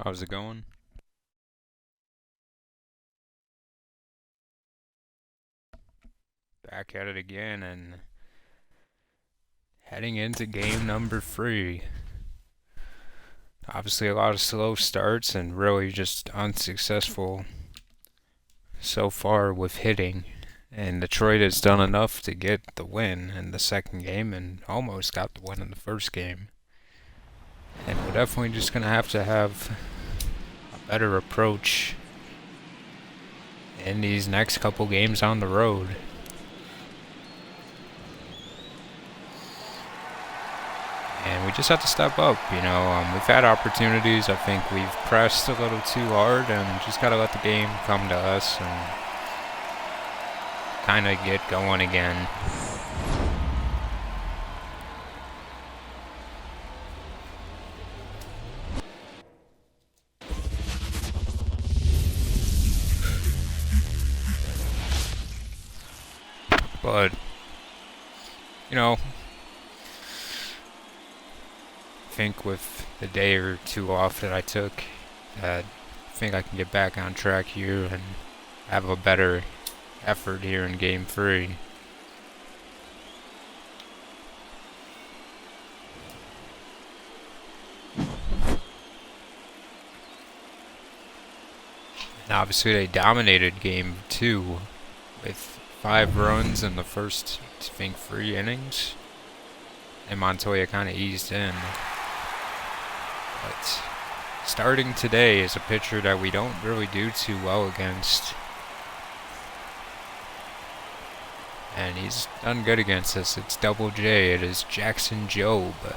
How's it going? Back at it again and heading into game number 3. Obviously a lot of slow starts and really just unsuccessful so far with hitting. And Detroit has done enough to get the win in the second game and almost got the win in the first game. And we're definitely just going to have a better approach in these next couple games on the road. And we just have to step up, we've had opportunities. I think we've pressed a little too hard and just got to let the game come to us and kind of get going again. But, I think with the day or two off that I took, I think I can get back on track here and have a better effort here in game 3. And obviously they dominated game 2 with 5 runs in the first, I think, 3 innings. And Montoya kind of eased in. But starting today is a pitcher that we don't really do too well against. And he's done good against us. It's Double J. It is Jackson Jobe.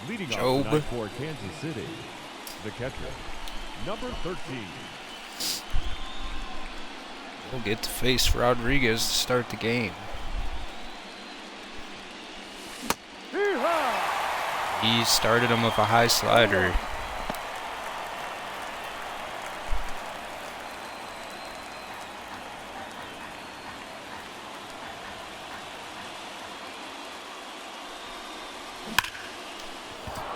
Leading Jobe. off tonight for Kansas City, the catcher, number 13. We'll get to face Rodriguez to start the game. He started him with a high slider.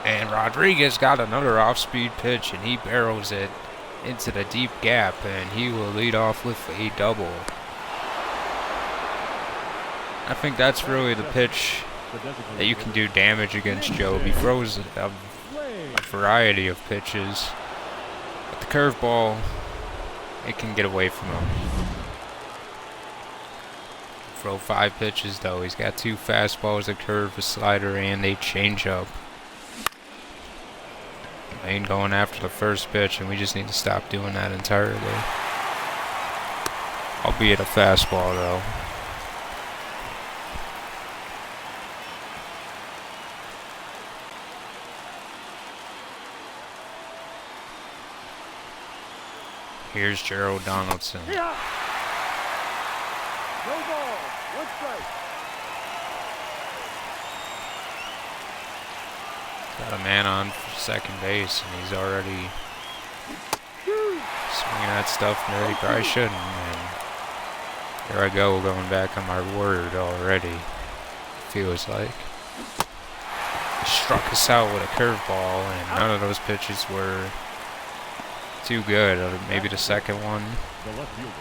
And Rodriguez got another off-speed pitch, and he barrels it into the deep gap, and he will lead off with a double. I think that's really the pitch that you can do damage against Jobe. He throws a variety of pitches, but the curveball, it can get away from him. Throw 5 pitches though. He's got 2 fastballs, a curve, a slider, and a changeup. Ain't going after the first pitch, and we just need to stop doing that entirely. Albeit a fastball, though. Here's Gerald Donaldson. No ball, 1 strike. Got a man on for second base, and he's already swinging that stuff that he probably shouldn't. And here I go, going back on my word already. Feels like. He struck us out with a curveball, and none of those pitches were too good. Maybe the second one. The left fielder,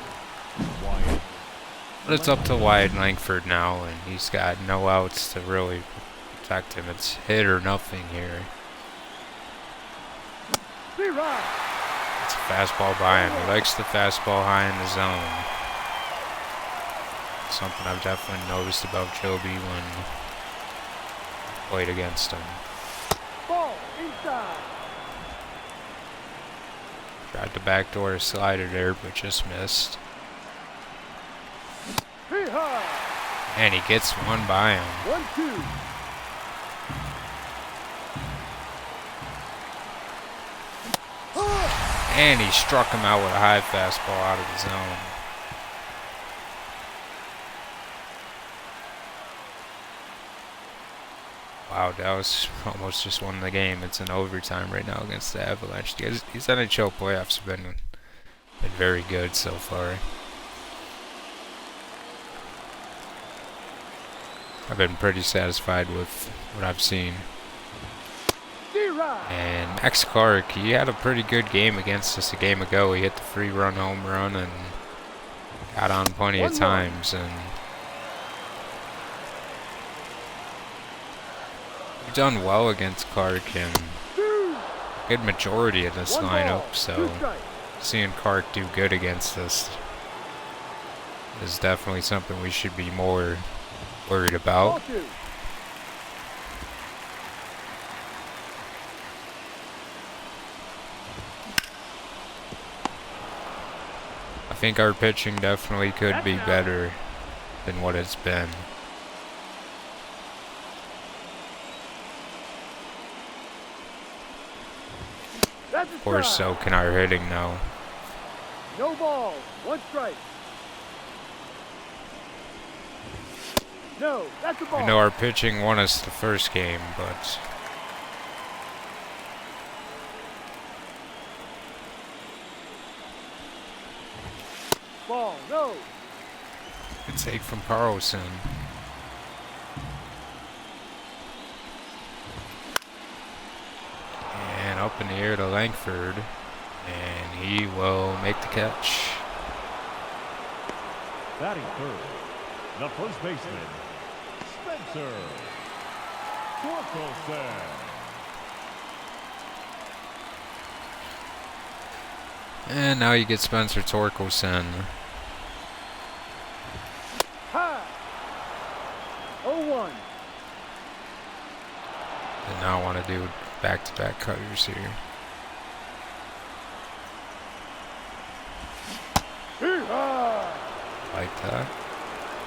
Wyatt. But it's up to Wyatt Langford now, and he's got no outs to really protect him. It's hit or nothing here. It's a fastball by him. He likes the fastball high in the zone. Something I've definitely noticed about Jobe when I played against him. Ball inside. Tried to backdoor a slider there, but just missed. And he gets one by him. 1-2. And he struck him out with a high fastball out of the zone. Wow, that was almost just won the game. It's in overtime right now against the Avalanche. These NHL playoffs have been very good so far. I've been pretty satisfied with what I've seen. And Max Clark, he had a pretty good game against us a game ago. He hit the free run home run and got on plenty of times. And we've done well against Clark in a good majority of this lineup. So seeing Clark do good against us is definitely something we should be more worried about. I think our pitching definitely could be better than what it's been. Of course, so can our hitting now. No ball, 1 strike. No, that's a ball. I know our pitching won us the first game, but Ball, no. good take from Carlson. And up in the air to Langford, and he will make the catch. Batting third, the first baseman, Spencer Torkelson. And now you get Spencer Torkelson. High. 0-1. Did not want to do back-to-back cutters here. Like that.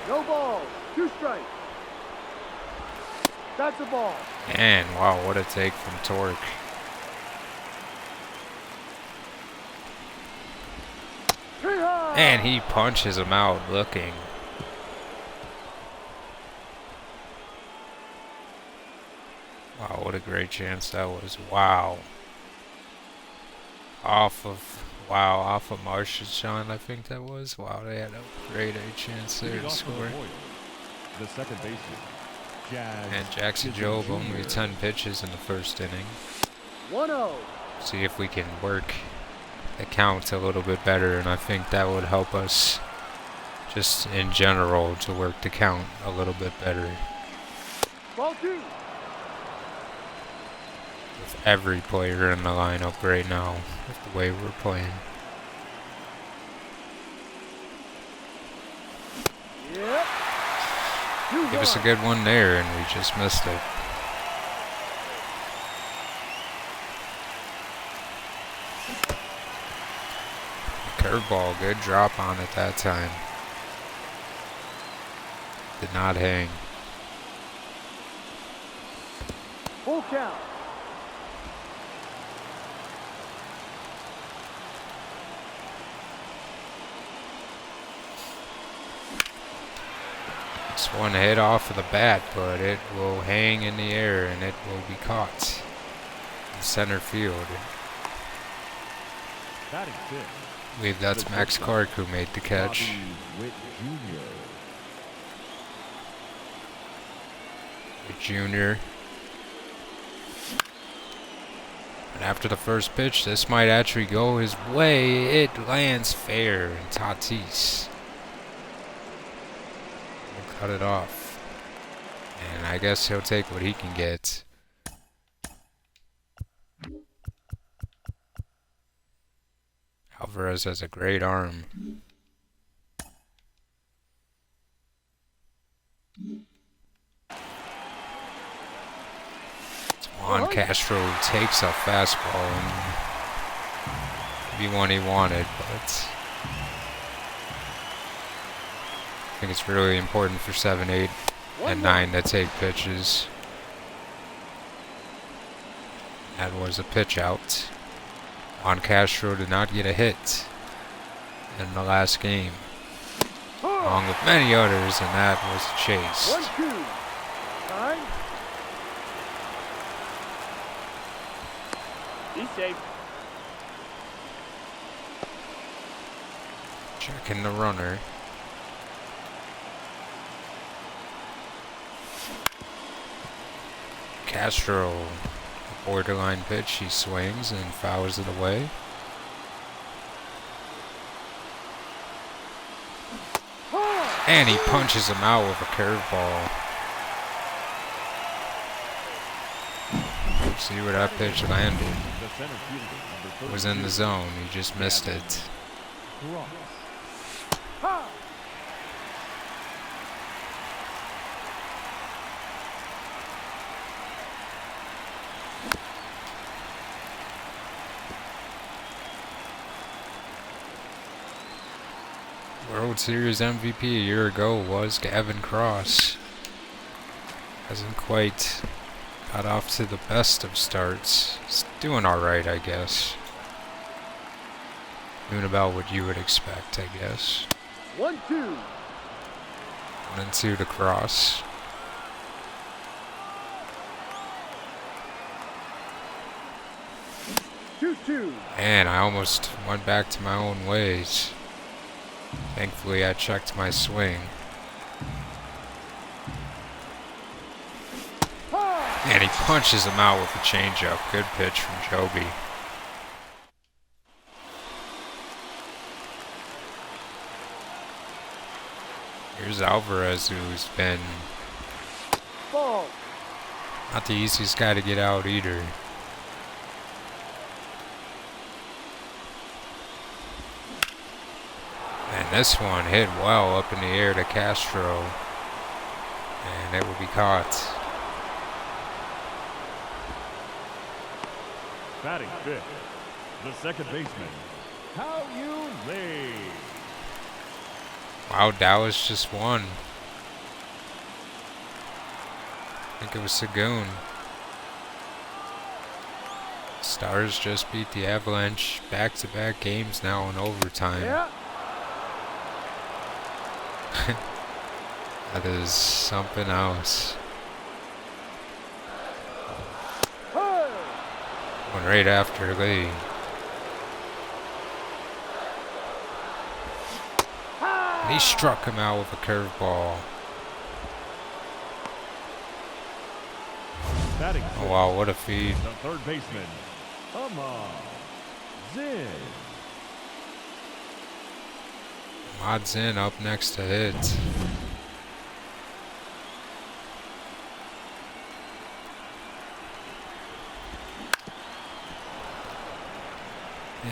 No ball, 2 strikes. That's a ball. And wow, what a take from Torque. And he punches him out looking. Wow, what a great chance that was. Wow. Off of Marchand, I think that was. Wow, they had a great chance there to score. The second baseman, And Jackson Jobe only 10 pitches in the first inning. 1-0. See if we can work the count a little bit better, and I think that would help us just in general to work the count a little bit better. Ball 2. With every player in the lineup right now, with the way we're playing. Yep. Give us a good one there, and we just missed it. Curveball, good drop on it that time. Did not hang. Full count. It's one hit off of the bat, but it will hang in the air and it will be caught in center field. batting fifth, I believe that's Max Clark who made the catch. Junior. And after the first pitch, this might actually go his way. It lands fair, and Tatis will cut it off. And I guess he'll take what he can get. Alvarez has a great arm. Juan Castro takes a fastball and maybe one he wanted, but I think it's really important for 7, 8, and 9 to take pitches. That was a pitch out. Juan Castro did not get a hit in the last game, along with many others, and that was a chase. 1-2. Time. He's safe. Checking the runner. Castro, a borderline pitch. He swings and fouls it away. And he punches him out with a curveball. See where that pitch landed. The center fielder, number Was in the 32, zone. He just missed it. Cross. World Series MVP a year ago was Gavin Cross. Hasn't quite got off to the best of starts. He's doing alright, I guess. Doing about what you would expect, I guess. 1-2. 1-2 to Cross. And I almost went back to my own ways. Thankfully, I checked my swing. And he punches him out with a changeup. Good pitch from Joby. Here's Alvarez, who's been Ball. not the easiest guy to get out either. And this one hit well up in the air to Castro. And it will be caught. Batting fifth, the second baseman, How You Lay. Wow, Dallas just won. I think it was Sagoon. Stars just beat the Avalanche back-to-back games now in overtime. Yeah. That is something else. One right after Lee. And he struck him out with a curveball. Batting Oh wow, what a feed. the third baseman, Zin. Odds in up next to hit.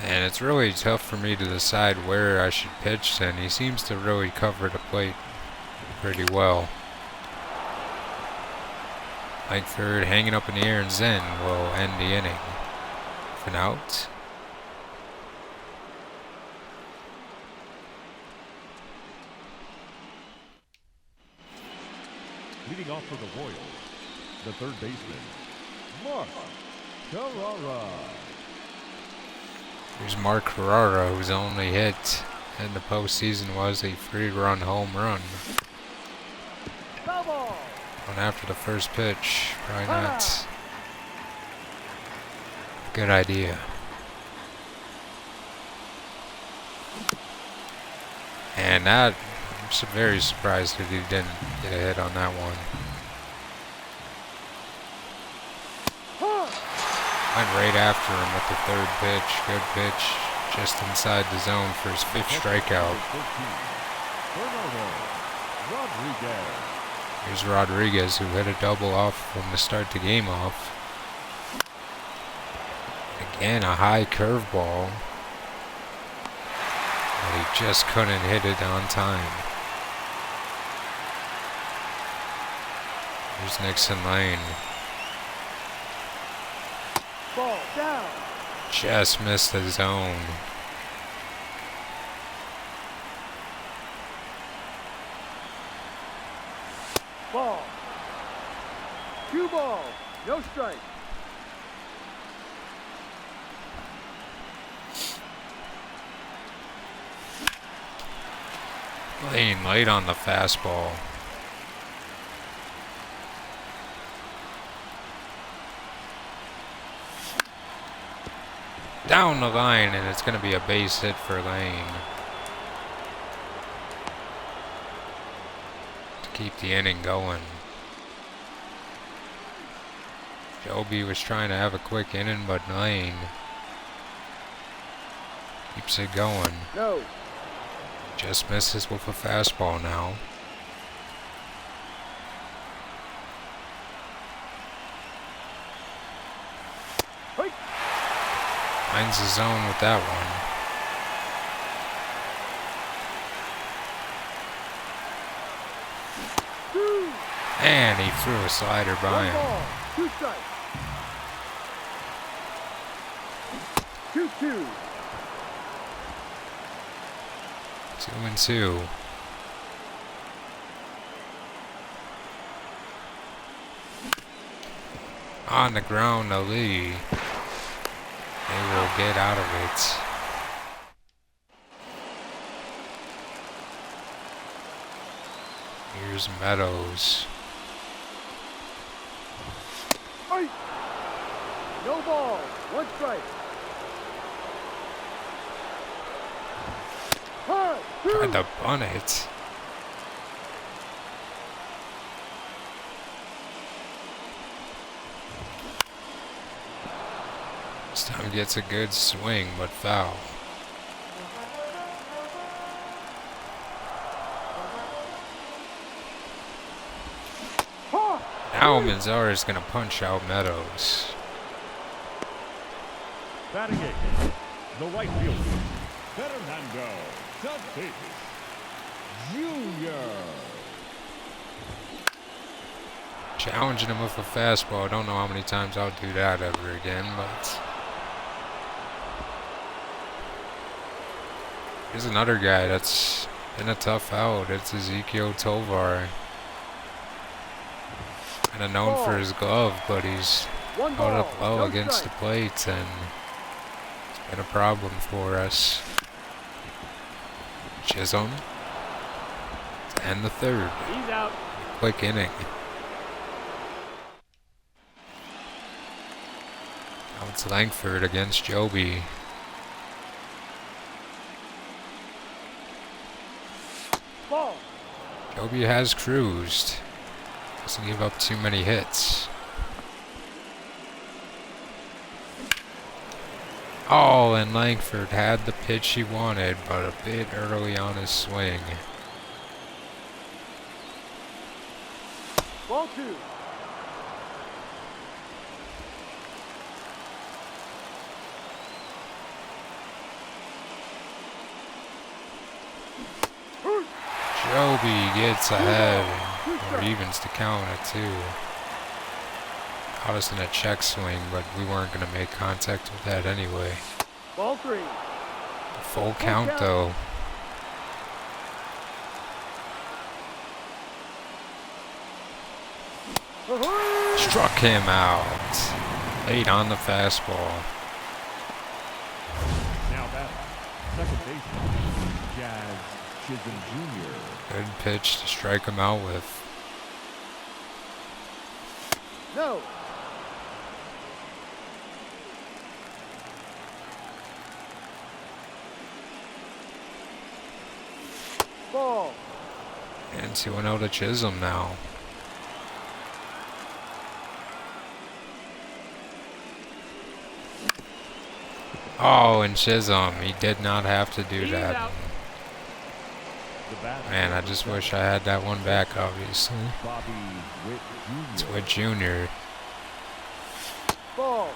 And it's really tough for me to decide where I should pitch then. He seems to really cover the plate pretty well. Langford hanging up in the air and Zen will end the inning. With an out. Leading off for the Royals, the third baseman, Mark Carrara. Here's Mark Carrara, whose only hit in the postseason was a 3-run home run. Foul ball. Going after the first pitch. Probably not a good idea. And that, I'm very surprised that he didn't get a hit on that one. Went right after him with the third pitch. Good pitch. Just inside the zone for his 5th strikeout. Rodriguez. Here's Rodriguez, who hit a double off from to start the game off. Again, a high curveball. But he just couldn't hit it on time. Here's Nixon Lane. Ball down. Just missed the zone. Ball. 2 balls. No strike. Lane late on the fastball. down the line, and it's going to be a base hit for Lane to keep the inning going. Joby was trying to have a quick inning, but Lane keeps it going. No. Just misses with a fastball now. Hey. Finds the zone with that one. And he threw a slider by him. Ball. 2 strikes. 2-2. 2-2. On the ground, Ali. They will get out of it. Here's Meadows. Hey. No ball. 1 strike. Hard. Tried to bunt it. This time gets a good swing, but foul. Now Manzar is going to punch out Meadows. Batting it, the right fielder, Fernando Tatis Jr. Challenging him with a fastball. I don't know how many times I'll do that ever again, but here's another guy that's been a tough out. It's Ezekiel Tovar. Kind of known for his glove, but he's held up low against the plate, and it's been a problem for us. Chisholm to end the third. He's out. Quick inning. Now it's Langford against Joby. Ball. Joby has cruised. Doesn't give up too many hits. Oh, and Langford had the pitch he wanted, but a bit early on his swing. Ball 2. Joby gets ahead, or evens the count at 2. Caught us in a check swing, but we weren't going to make contact with that anyway. Ball 3. Full count though. Struck him out. Late on the fastball. Now that second baseman, Jazz Chisholm Jr. Good pitch to strike him out with. No. Ball. And 2-0 to Chisholm now. Oh, and Chisholm, he did not have to do that. Man, I just wish I had that one back, obviously. It's Witt Jr. Ball.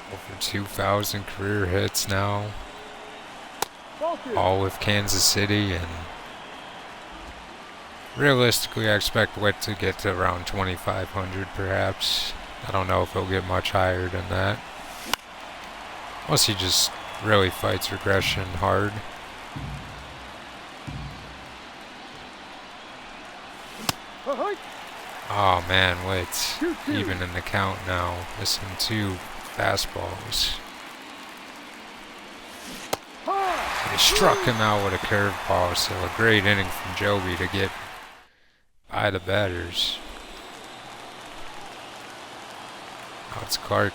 Over 2,000 career hits now. Ball 2. All with Kansas City, and realistically I expect Witt to get to around 2,500 perhaps. I don't know if he'll get much higher than that. Unless he just really fights regression hard. Oh man, Witt, even in the count now, missing 2 fastballs. They struck him out with a curveball, so a great inning from Joby to get by the batters. Now it's Clark.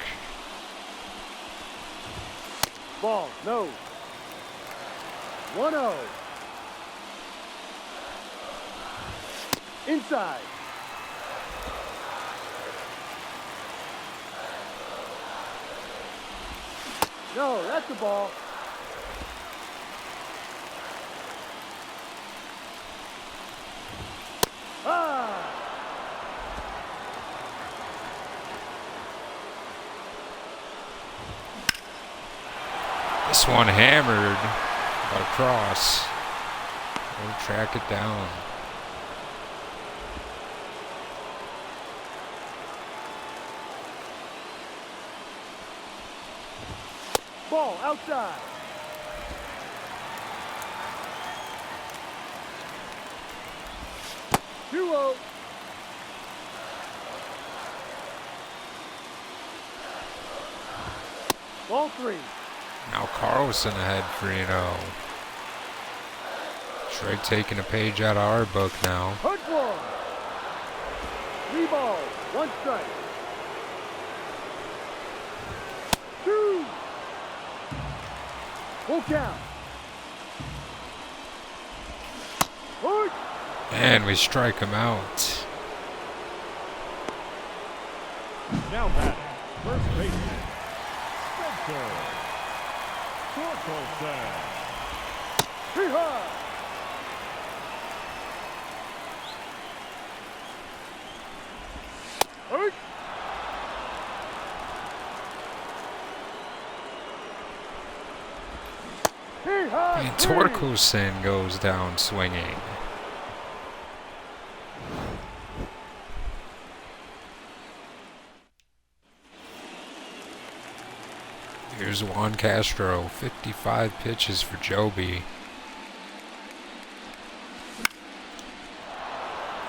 Ball, no. 1-0. Inside. No, that's the ball. Ah! This one hammered across. We'll track it down. Ball outside. Duo. Ball 3. Now Carlson ahead 3-0. Detroit taking a page out of our book now. Hard ball. 3 balls, 1 strike. 2. Full count. Hard. And we strike him out. Now batting, first baseman, Spencer Torkelson. Hee-haw. Hard. Hee-haw. And Torkelson goes down swinging. Here's Juan Castro, 55 pitches for Joby.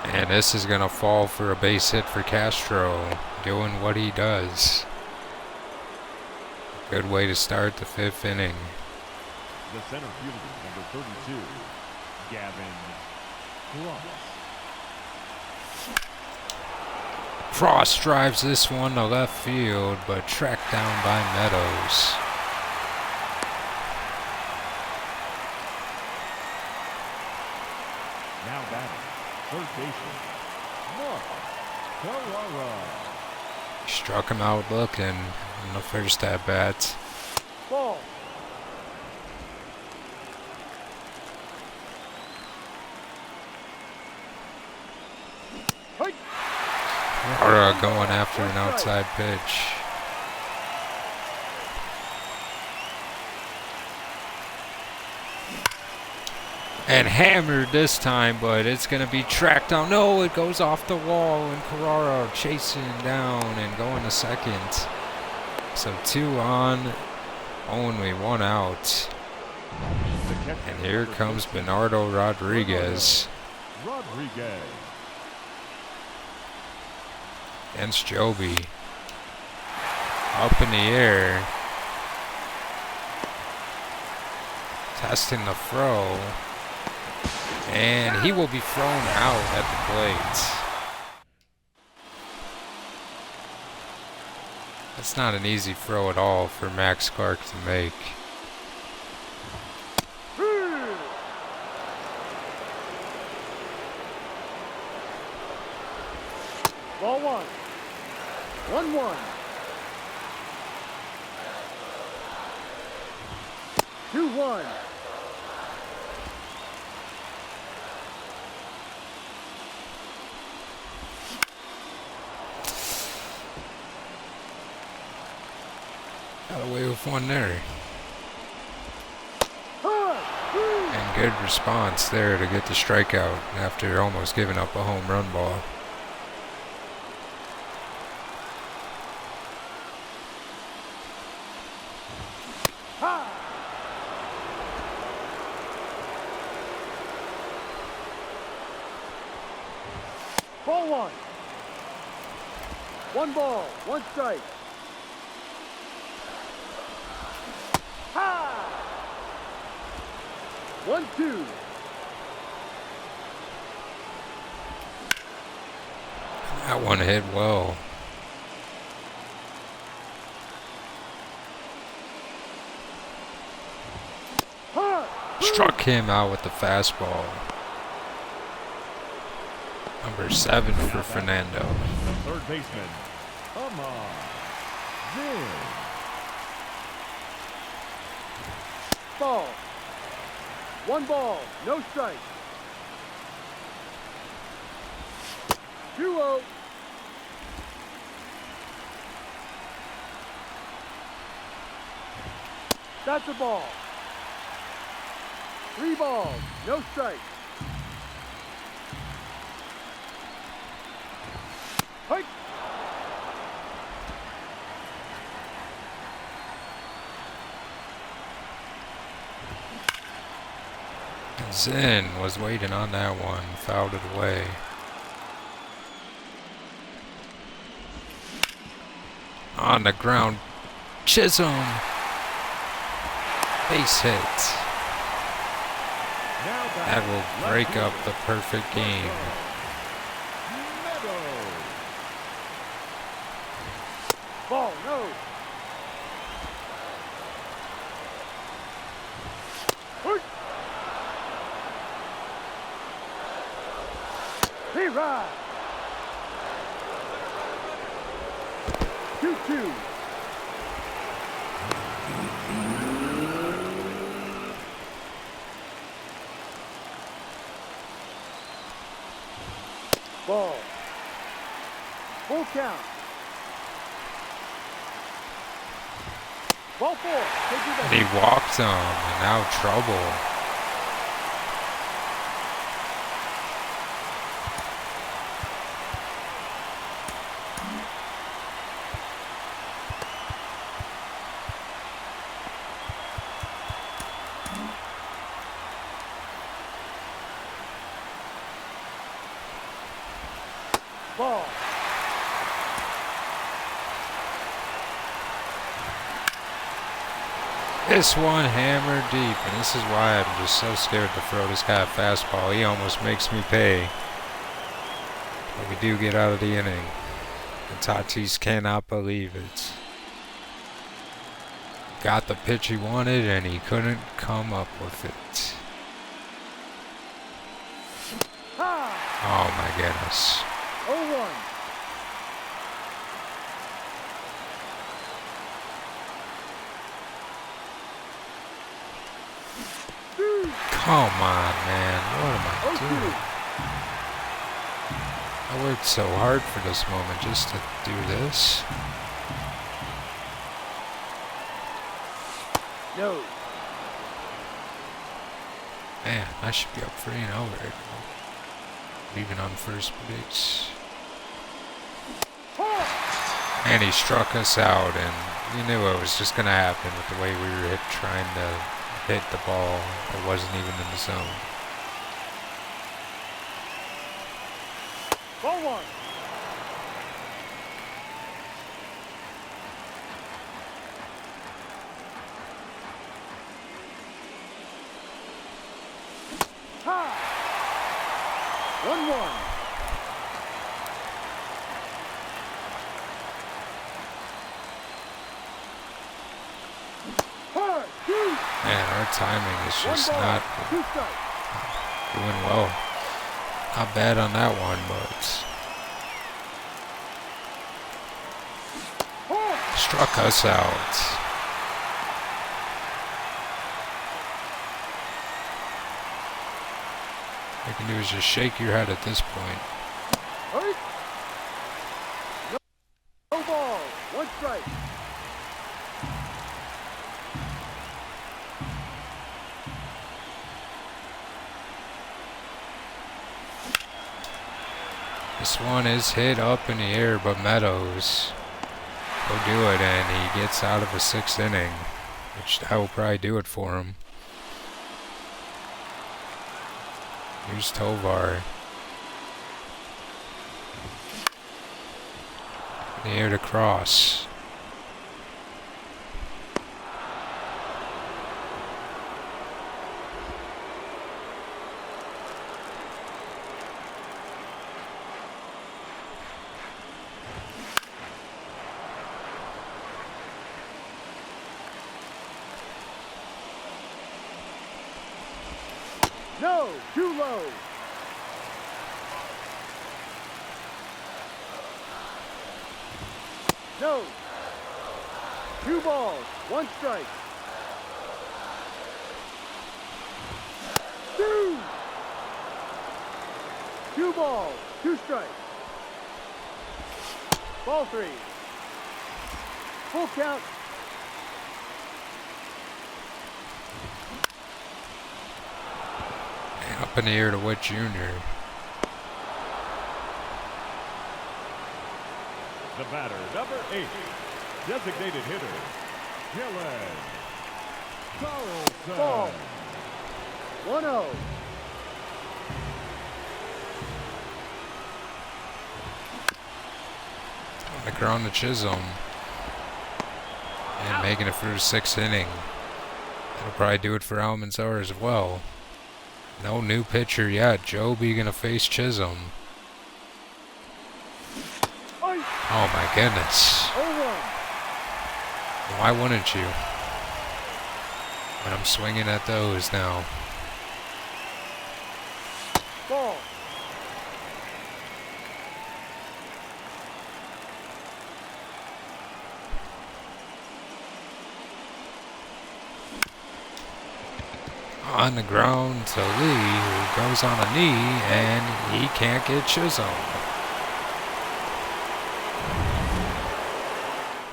And this is going to fall for a base hit for Castro, doing what he does. Good way to start the 5th inning. The center fielder, number 32, Gavin Cross. Frost drives this one to left field, but tracked down by Meadows. Now batting, third baseman, Mark Carrara. Struck him out looking in the first at bat. Ball. Hike. Carrara going after an outside pitch. And hammered this time, but it's going to be tracked down. No, it goes off the wall, and Carrara chasing down and going to second. So 2 on, only 1 out. And here comes Bernardo Rodriguez Rodriguez. against Joby. Up in the air. Testing the throw. And he will be thrown out at the plate. That's not an easy throw at all for Max Clark to make. Ball 1. 1-1. 2-1. Got away with one there. And good response there to get the strikeout after almost giving up a home run ball. Ball 1. 1 ball, 1 strike. Ha! 1-2. That one hit well. Struck him out with the fastball. Number 7 for Fernando. The third baseman, Zin. Ball. 1 ball, no strike. 2-0. That's a ball. 3 balls, no strike. Hike. Zin was waiting on that one, fouled it away. On the ground, Chisholm. Base hit. That will break up the perfect game. Ball, no. He ride. 2-2. Ball. Full count. Ball 4. And he walked him, and now trouble. Ball. This one hammered deep, and this is why I'm just so scared to throw this guy a fastball. He almost makes me pay. But we do get out of the inning. And Tatis cannot believe it. Got the pitch he wanted, and he couldn't come up with it. Oh my goodness. 0-1. Come on, man. What am I doing? I worked so hard for this moment just to do this. No. Man, I should be up 3-0 right now. Even on first base. And he struck us out, and you knew it was just going to happen with the way we were trying to hit the ball that wasn't even in the zone. Ball 1. Ha! 1-1. Man, our timing is just not doing well. Not bad on that one, but struck us out. All you can do is just shake your head at this point. No ball. 1 strike. This one is hit up in the air, but Meadows will do it, and he gets out of the 6th inning, which that will probably do it for him. Here's Tovar. In the air to cross. No, too low. No. 2 balls, 1 strike. 2. 2 balls, 2 strikes. Ball 3. Full count. Up in the air to Witt Jr. The batter, number 8, designated hitter, Dylan Carlson. Ball. 1-0. On the ground to Chisholm. And making it through the 6th inning. That'll probably do it for Almanzar as well. No new pitcher yet. Joby gonna face Chisholm. Oh my goodness. 0-1. Why wouldn't you? But I'm swinging at those now. Ball. On the ground to Lee, who goes on a knee, and he can't get Chisholm.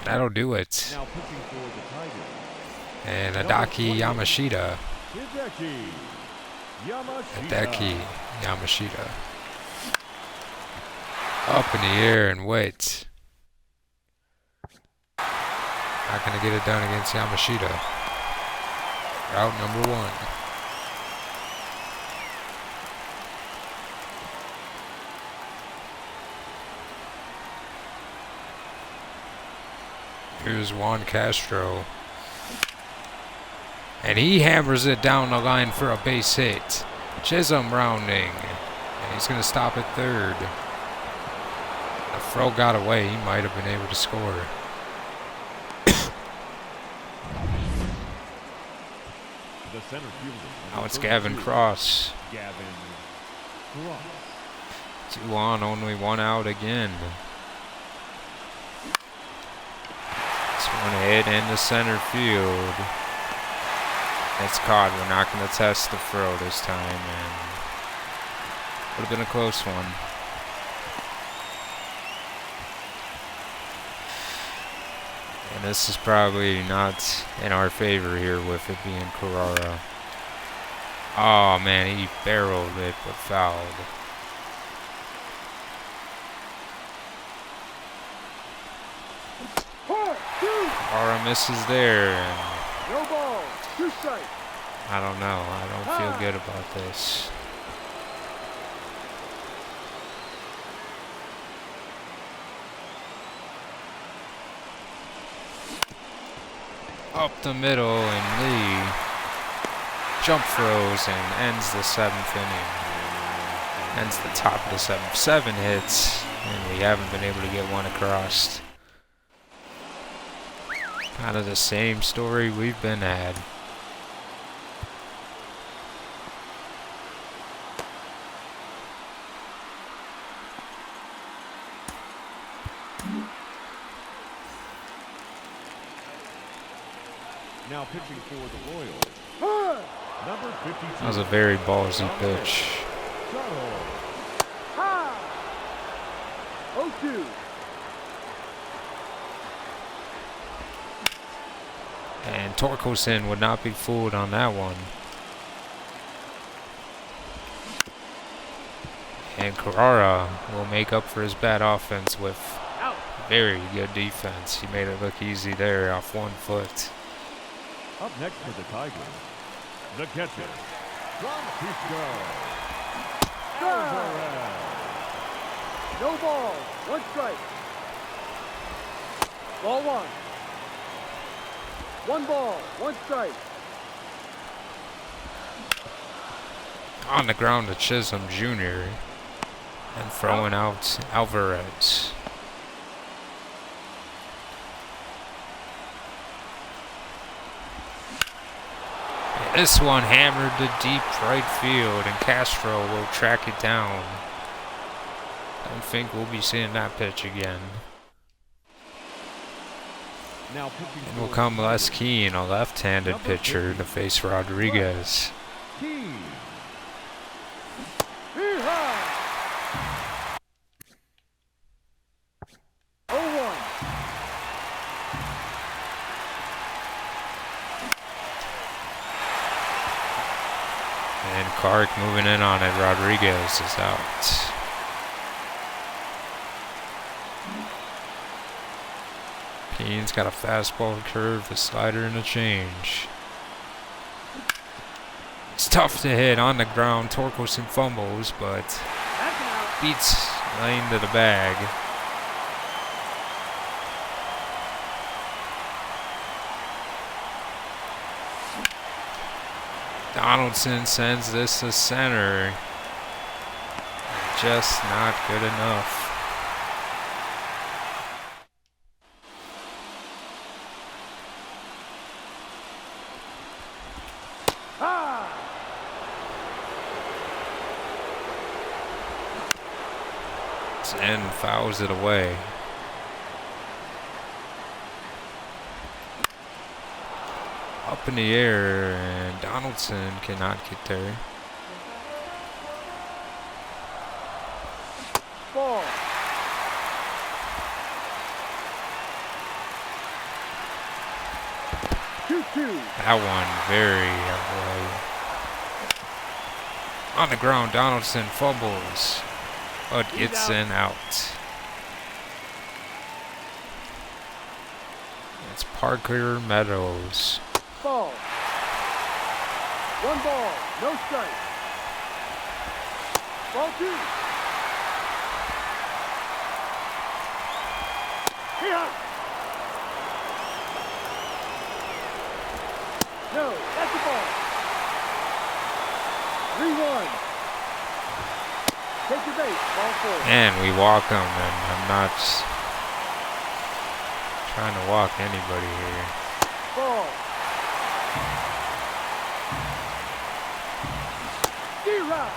That'll do it. Now pitching for the Tigers, And Hideki Yamashita. Hideki Yamashita. Up in the air and wait. Not gonna get it done against Yamashita. Route number 1. Here's Juan Castro. And he hammers it down the line for a base hit. Chisholm rounding. And he's going to stop at third. The throw got away. He might have been able to score. The center fielder. Now it's Gavin Cross. Gavin Cross. 2 on, only 1 out again. This one hit into center field. It's caught. We're not going to test the throw this time, and would have been a close one. And this is probably not in our favor here with it being Carrara. Oh man, he barreled it but fouled. Carrara misses there, and No ball, 2 strikes. I don't know. I don't feel good about this. Up the middle, and Lee jump throws and ends the 7th inning. Ends the top of the 7th. 7 hits, and we haven't been able to get one across. Kind of the same story we've been had. Now pitching for the Royals, number 52. That was a very ballsy pitch. High. 0-2. And Torkelson would not be fooled on that one. And Carrara will make up for his bad offense with very good defense. He made it look easy there off 1 foot. Up next for the Tigers, the catcher, Francisco Alvarez. No ball, 1 strike. Ball 1. 1 ball, 1 strike. On the ground to Chisholm Jr. and throwing out Alvarez. This one hammered to deep right field, and Castro will track it down. Don't think we'll be seeing that pitch again. Now pitching And will for come the Les Tigers, Keane, a left-handed Number pitcher, to 50, face Rodriguez. Keane. Hee-haw! 0-1. And Clark moving in on it. Rodriguez is out. Keane's got a fastball, a curve, a slider, and a change. It's tough to hit on the ground. Torkelson fumbles, but That's an out. beats Lane to the bag. Donaldson sends this to center. Just not good enough. Ah! And fouls it away. Up in the air, and Donaldson cannot get there. Ball. Two. That one very on the ground. Donaldson fumbles, but it's an out. It's Parker Meadows. Ball. 1 ball, no strike. Ball 2. Hee-haw! No, that's the ball. 3-1. Take your base, ball 4. And we walk him, and I'm not trying to walk anybody here. Ball. D-Rock.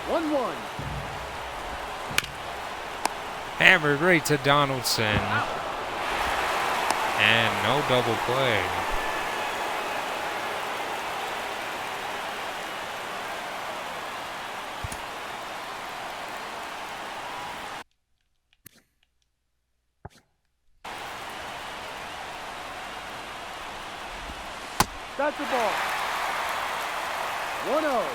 1-1. Hammered right to Donaldson. And no double play. That's the ball. 1-0.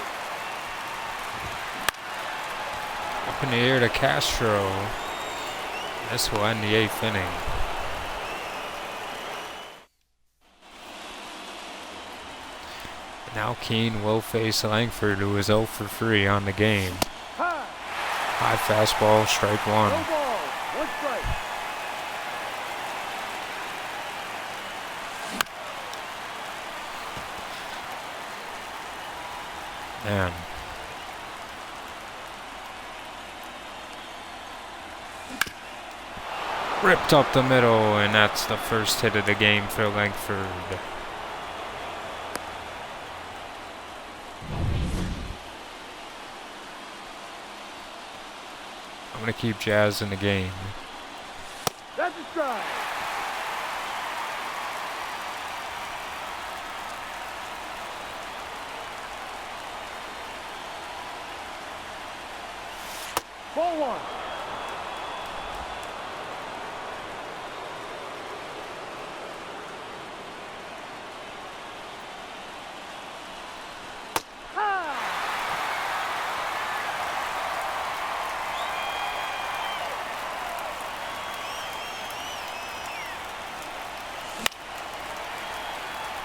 Up in the air to Castro. This will end the 8th inning. Now Keane will face Langford, who is 0 for 3 on the game. High. High fastball, strike No 1. ball. 1 strike. Man. Ripped up the middle, and that's the first hit of the game for Langford. I'm going to keep Jazz in the game. That's a strike. Ball 1.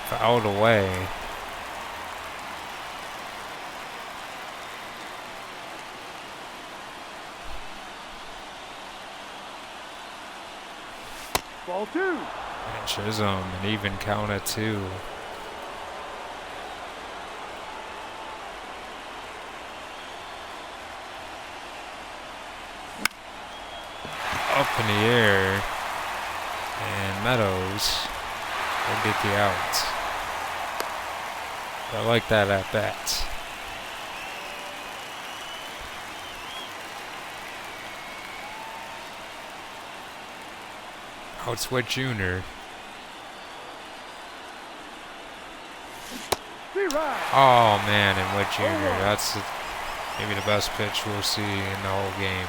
Fouled away. Ball 2. And Chisholm, an even count at 2. Up in the air. And Meadows will get the out. I like that at bat. Outswit Jr. Oh man, and Witt Jr. That's maybe the best pitch we'll see in the whole game.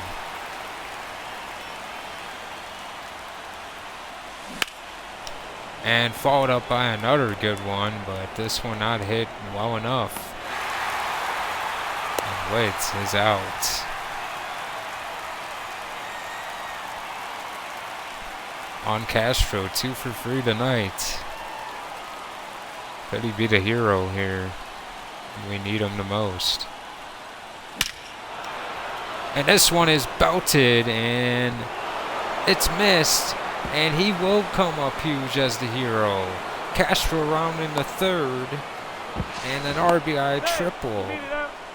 And followed up by another good one, but this one not hit well enough. And Witt is out. On Castro, 2 for 3 tonight. Could he be the hero here? We need him the most. And this one is belted, and it's missed. And he will come up huge as the hero. Castro around in the 3rd. And an RBI triple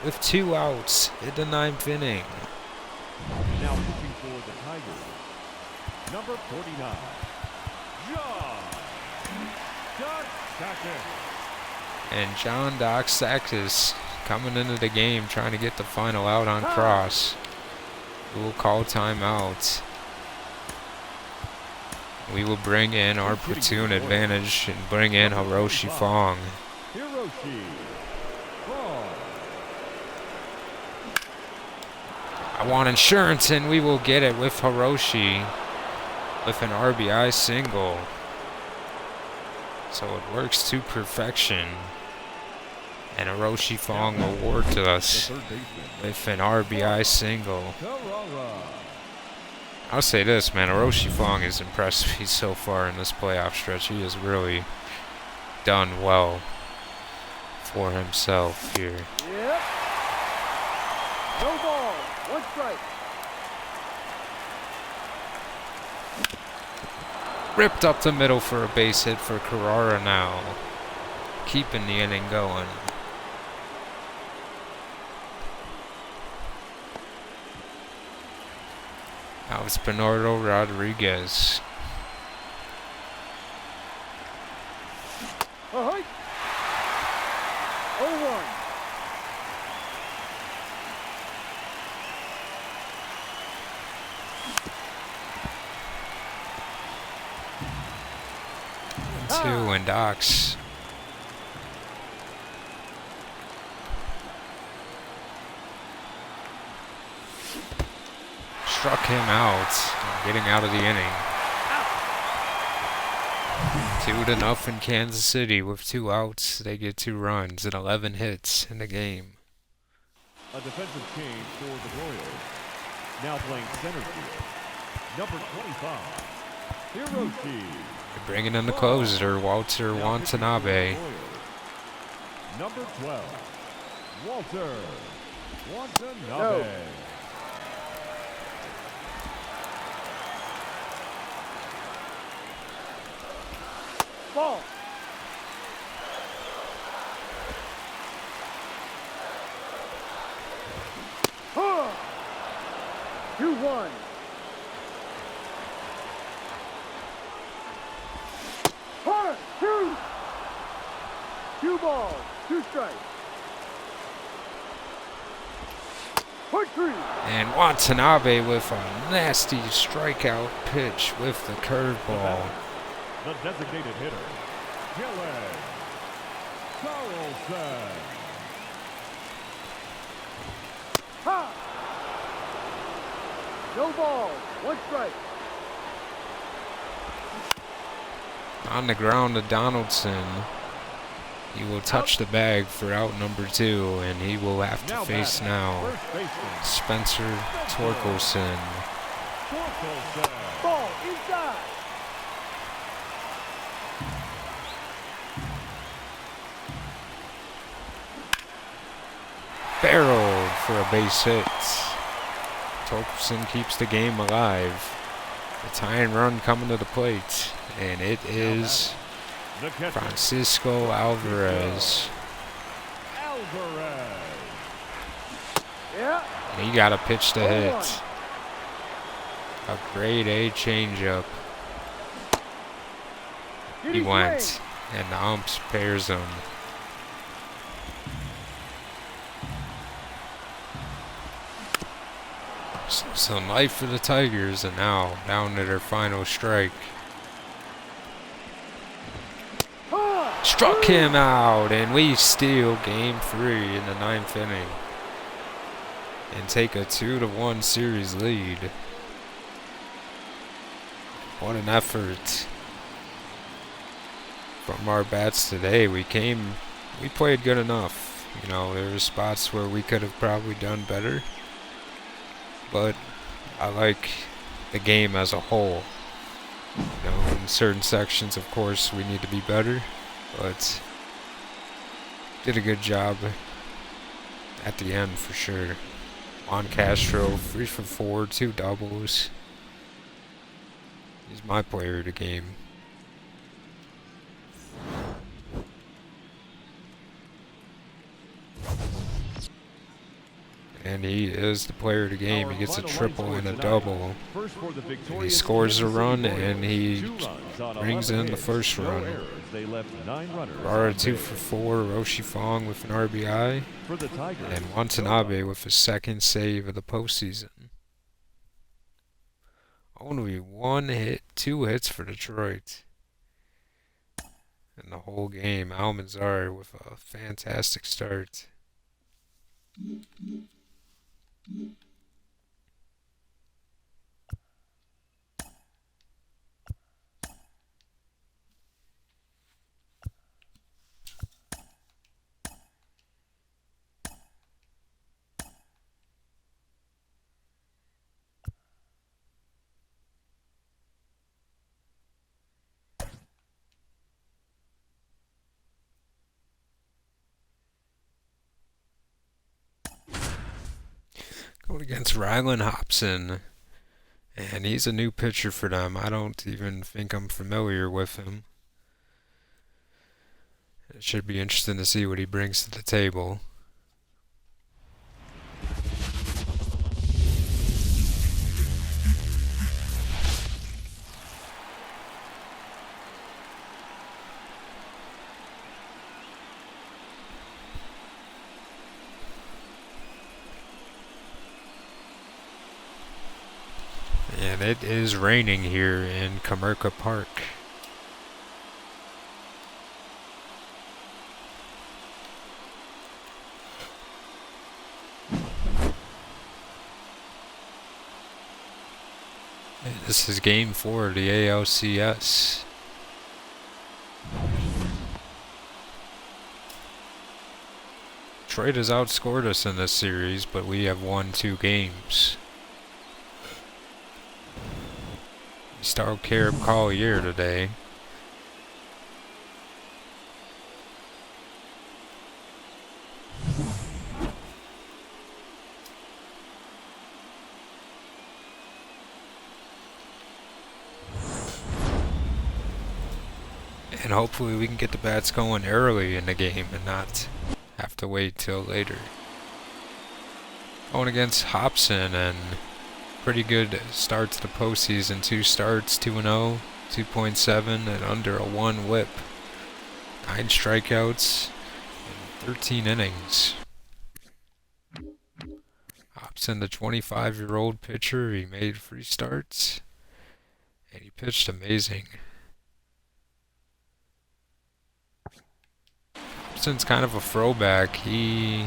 with 2 outs in the 9th inning. Now pitching for the Tigers, number 49, John Sackis. And John Doc Sackis coming into the game trying to get the final out on Cross. We will call timeout. We will bring in our platoon advantage and bring in Hiroshi Fong. Hiroshi Fong. I want insurance, and we will get it with Hiroshi with an RBI single. So it works to perfection. And Hiroshi Fong awards us with an RBI single. I'll say this, man, Hiroshi Fong has impressed me so far in this playoff stretch. He has really done well for himself here. Yep. No ball. 1 strike. Ripped up the middle for a base hit for Carrara now. Keeping the inning going. Now it's Bernardo Rodriguez. Ahoy. 0-1. Two and Docs. Struck him out, getting out of the inning. 2-0 Kansas City with 2 outs. They get 2 runs and 11 hits in the game. A defensive change for the Royals. Now playing center field, number 25, Hiroshi. They're bringing in the closer, Walter Watanabe. Number 12, Walter Watanabe. No. Ball. Huh. 2-1. Huh. 2 balls, 2 strikes. And Watanabe with a nasty strikeout pitch with the curveball. The designated hitter, Dylan Carlson. Ha! No ball, 1 strike. On the ground to Donaldson. He will touch the bag for out number 2, and he will have to face now Spencer Torkelson. Ball inside. Barreled for a base hit. Torkelson keeps the game alive. The tying run coming to the plate, and it is Francisco Alvarez. Yeah. And he got a pitch to hit. A grade A changeup. He went, and the umps pairs him. It's a life for the Tigers, and now down to their final strike. Struck him out, and we steal game 3 in the 9th inning and take a 2-1 series lead. What an effort from our bats today. We played good enough. You know, there were spots where we could have probably done better, but I like the game as a whole. You know, in certain sections, of course, we need to be better, but did a good job at the end for sure. Juan Castro, 3 for 4, 2 doubles. He's my player of the game. And he is the player of the game. He gets a triple and a double. And he scores a run, and he brings in the first run. Rara 2 for 4, Roshi Fong with an RBI, and Watanabe with his second save of the postseason. Only 2 hits for Detroit in the whole game. Almanzar with a fantastic start. Going against Rylan Hobson, and he's a new pitcher for them. I don't even think I'm familiar with him. It should be interesting to see what he brings to the table. And it is raining here in Comerica Park. And this is game 4 of the ALCS. Detroit has outscored us in this series, but we have won 2 games. We start Caleb Collier today. And hopefully we can get the bats going early in the game and not have to wait till later. Going against Hobson, and pretty good start to the postseason. 2 starts, 2-0, 2.7, and under a 1 whip. 9 strikeouts, and 13 innings. Hobson, the 25-year-old pitcher, he made 3 starts, and he pitched amazing. Hobson's kind of a throwback. He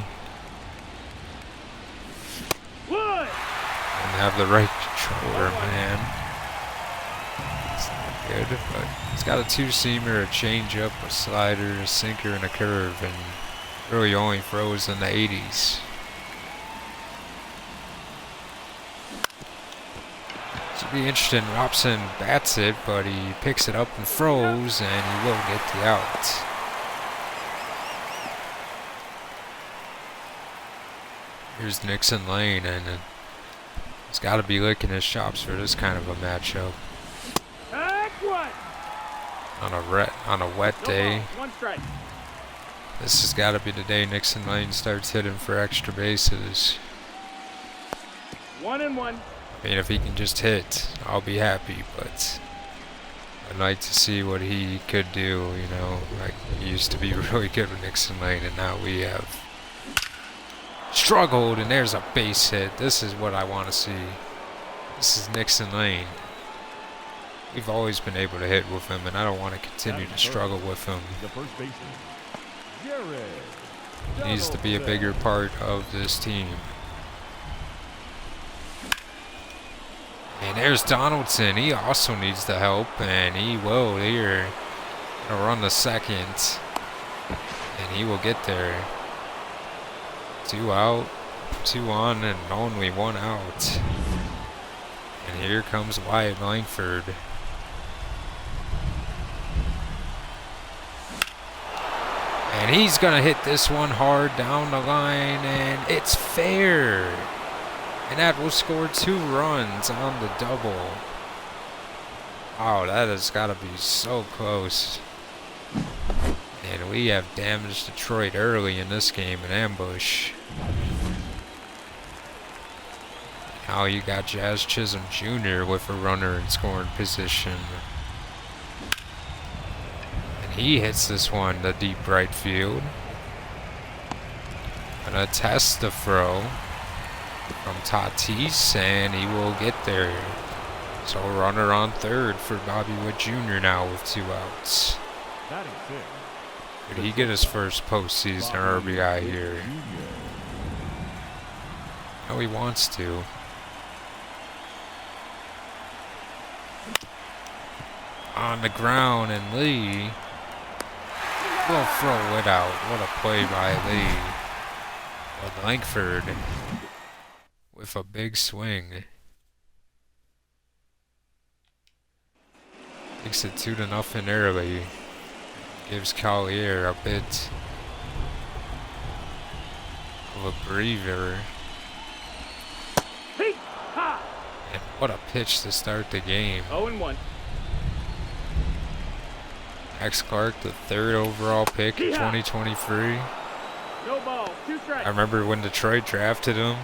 have the right controller, man. It's not good, but he's got a 2-seamer, a changeup, a slider, a sinker, and a curve, and really only throws in the 80s. Should be interesting. Robson bats it, but he picks it up and throws, and he will get the out. Here's Nixon Lane, and he's got to be licking his chops for this kind of a matchup. On a wet day. This has got to be the day Nixon Lane starts hitting for extra bases. 1-1. I mean, if he can just hit, I'll be happy, but I'd like to see what he could do, you know. Like, he used to be really good with Nixon Lane, and now we have struggled, and there's a base hit. This is what I want to see. This is Nixon Lane. We've always been able to hit with him, and I don't want to continue to struggle with him. The first baseman, Jared. He needs to be a bigger part of this team. And there's Donaldson. He also needs the help, and he will here. Gonna run the second, and he will get there. 2 out, 2 on, and only 1 out. And here comes Wyatt Langford. And he's gonna hit this one hard down the line, and it's fair. And that will score 2 runs on the double. Wow, that has got to be so close. And we have damaged Detroit early in this game, an ambush. Now you got Jazz Chisholm Jr. with a runner in scoring position. And he hits this one to deep right field. Gonna test the throw from Tatis, and he will get there. So runner on third for Bobby Witt Jr. now with 2 outs. Could he get his first postseason RBI here? No, he wants to. On the ground, and Lee will throw it out. What a play by Lee. But Langford with a big swing. Makes it 2-0 early. Gives Collier a bit of a breather. And what a pitch to start the game. 0-1. Max Clark, the 3rd overall pick in 2023. No ball, 2 strikes. I remember when Detroit drafted him.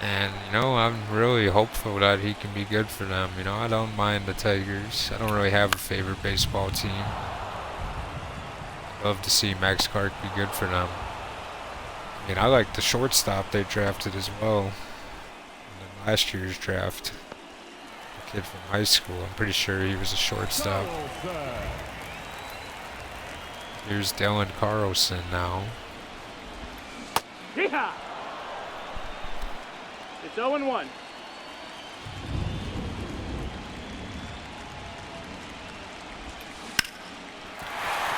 And, you know, I'm really hopeful that he can be good for them. You know, I don't mind the Tigers. I don't really have a favorite baseball team. I'd love to see Max Clark be good for them. I mean, I like the shortstop they drafted as well in last year's draft. A kid from high school. I'm pretty sure he was a shortstop. Here's Dylan Carlson now. Yeehaw! It's 0-1.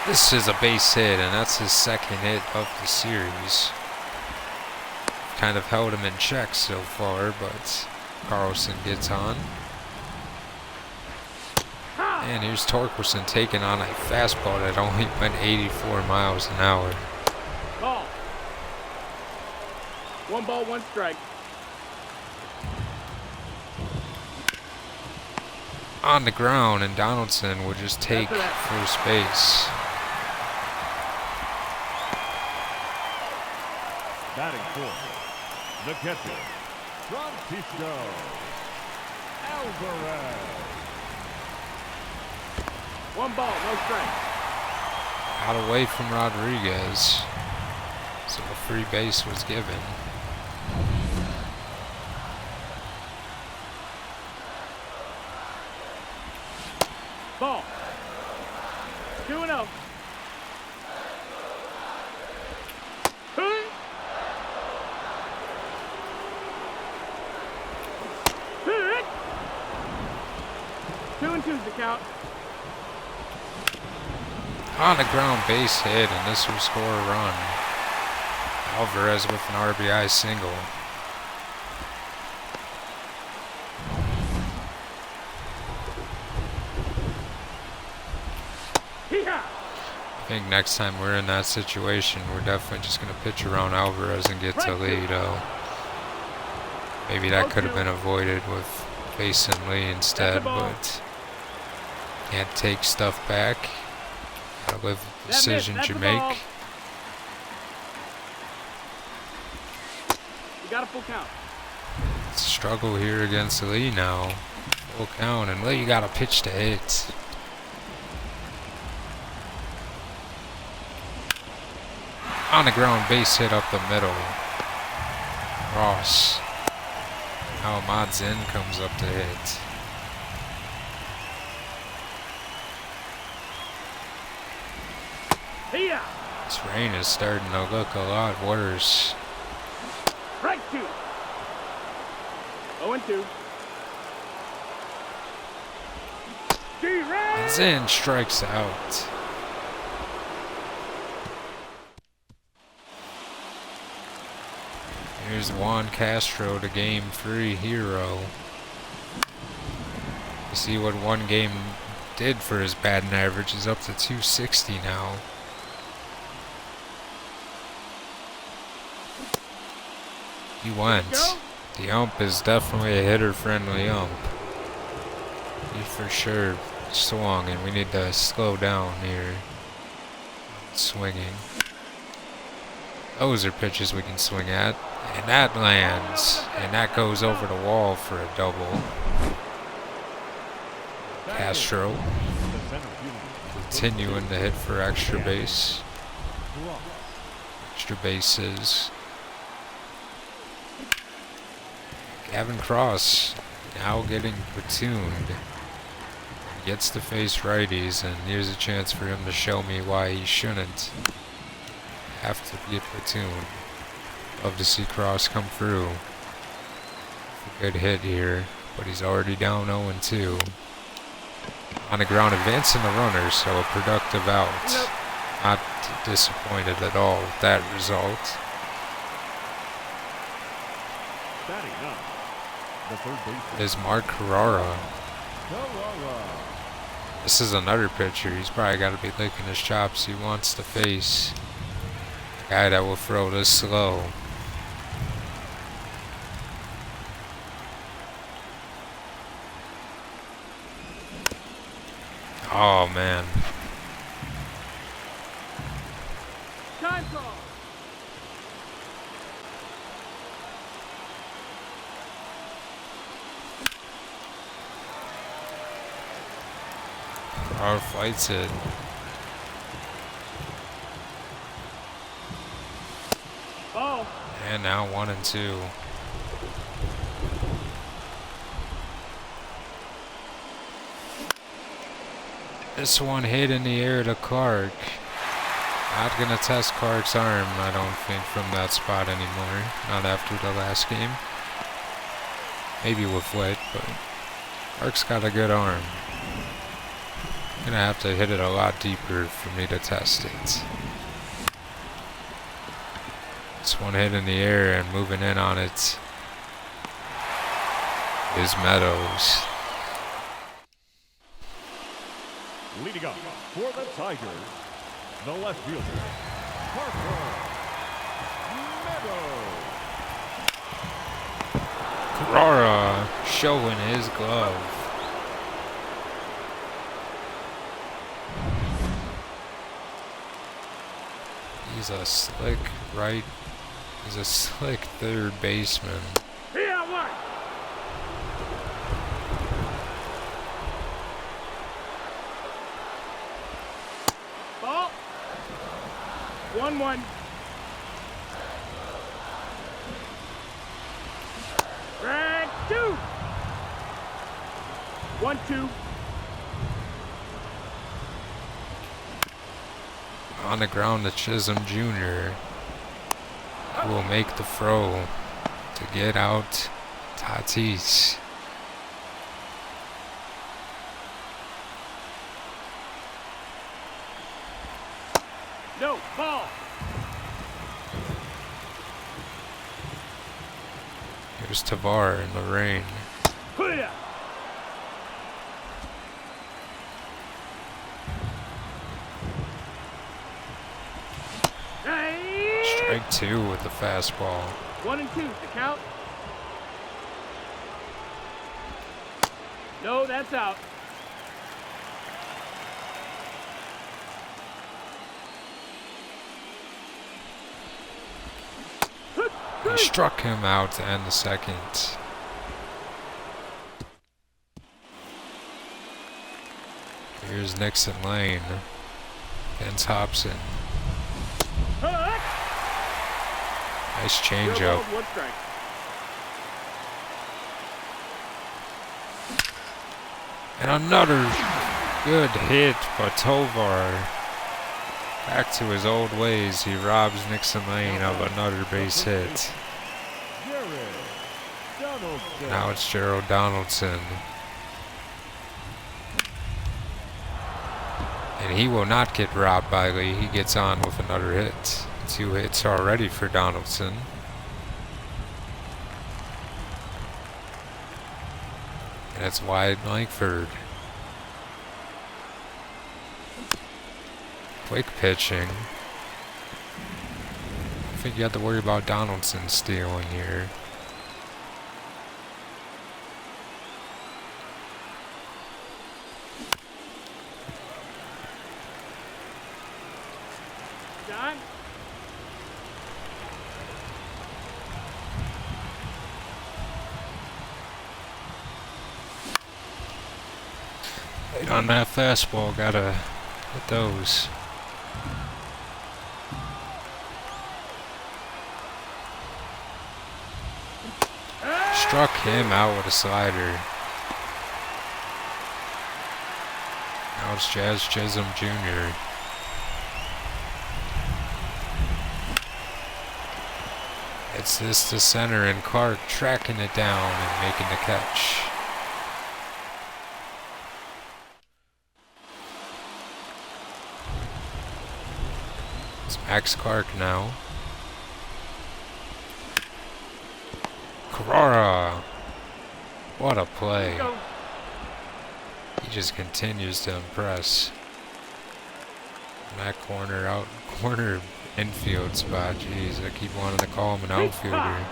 This is a base hit, and that's his 2nd hit of the series. Kind of held him in check so far, but Carlson gets on. And here's Torkelson taking on a fastball that only went 84 miles an hour. Ball. 1 ball, 1 strike. On the ground, and Donaldson would just take first base. Batting fourth, the catcher, Francisco Alvarez. 1 ball, no strike. Out away from Rodriguez. So a free base was given. Ball. 2-0. Two and two's the count. On the ground base hit, and this will score a run. Alvarez with an RBI single. I think next time we're in that situation, we're definitely just going to pitch around Alvarez and get to Lee, though. Maybe that could have been avoided with facing Lee instead, but can't take stuff back. Gotta live with the decisions you make. You got a full count. Struggle here against Lee now. Full count, and Lee got a pitch to hit. On the ground, base hit up the middle. Ross How Ahmad Zinn comes up to hit. Here. This rain is starting to look a lot worse. Strike 2. 0-2. And Zinn strikes out. Here's Juan Castro, the Game 3 hero. You see what one game did for his batting average. Is up to 260 now. He went. The ump is definitely a hitter-friendly ump. He for sure swung, and we need to slow down here. Swinging. Those are pitches we can swing at. And that lands. And that goes over the wall for a double. Castro continuing to hit for extra base. Extra bases. Gavin Cross now getting platooned. Gets to face righties, and here's a chance for him to show me why he shouldn't have to be a platoon. Love to see Cross come through. A good hit here, but he's already down 0-2. On the ground, advancing the runner, so a productive out. Not disappointed at all with that result. Is Mark Carrara. This is another pitcher. He's probably got to be licking his chops. He wants to face a guy that will throw this slow. Oh, man. Time call. Carr fights it. Ball. And now 1-2. This one hit in the air to Clark. Not gonna test Clark's arm, I don't think, from that spot anymore. Not after the last game. Maybe with Witt, but Clark's got a good arm. Gonna have to hit it a lot deeper for me to test it. This one hit in the air, and moving in on it is Meadows. Leading up for the Tigers, the left fielder, Parker Meadows. Carrara showing his glove. He's a slick he's a slick third baseman. Here, one. Ball. 1-1. Drag 2. 1-2. On the ground to Chisholm Jr., who will make the throw to get out Tatis. No, ball. Here's Tavar in the rain. Put it up. Strike 2 with the fastball. 1-2, the count. No, that's out. He struck him out to end the second. Here's Nixon Lane against Hobson. Nice changeup. And another good hit by Tovar. Back to his old ways, he robs Nixon Lane of another base hit. Jared Donaldson. Now it's Gerald Donaldson. And he will not get robbed by Lee. He gets on with another hit. 2 hits already for Donaldson. And it's wide Langford. Quick pitching. I think you have to worry about Donaldson stealing here. John? On that fastball, gotta hit those. Struck him out with a slider. Now it's Jazz Chisholm Jr. It's this to center and Clark tracking it down and making the catch. It's Max Clark now. Carrara! What a play. Go. He just continues to impress. That corner infield spot. Jeez, I keep wanting to call him an outfielder.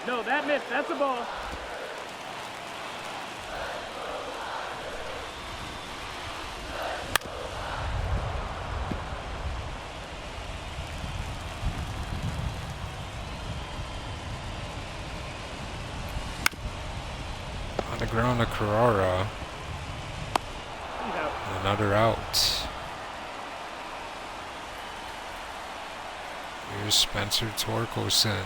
No, that missed. That's a ball. On the ground to Carrara. He's out. Another out. Here's Spencer Torkelson.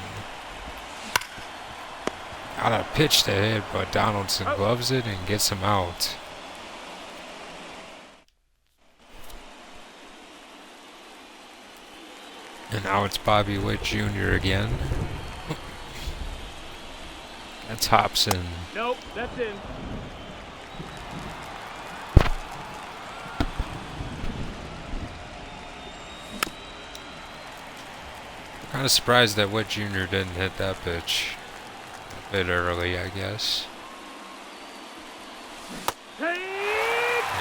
Got a pitch to hit, but Donaldson gloves it and gets him out. And now it's Bobby Witt Jr. again. That's Hobson. Nope, that's in. Kind of surprised that Witt Jr. didn't hit that pitch a bit early, I guess. Hey!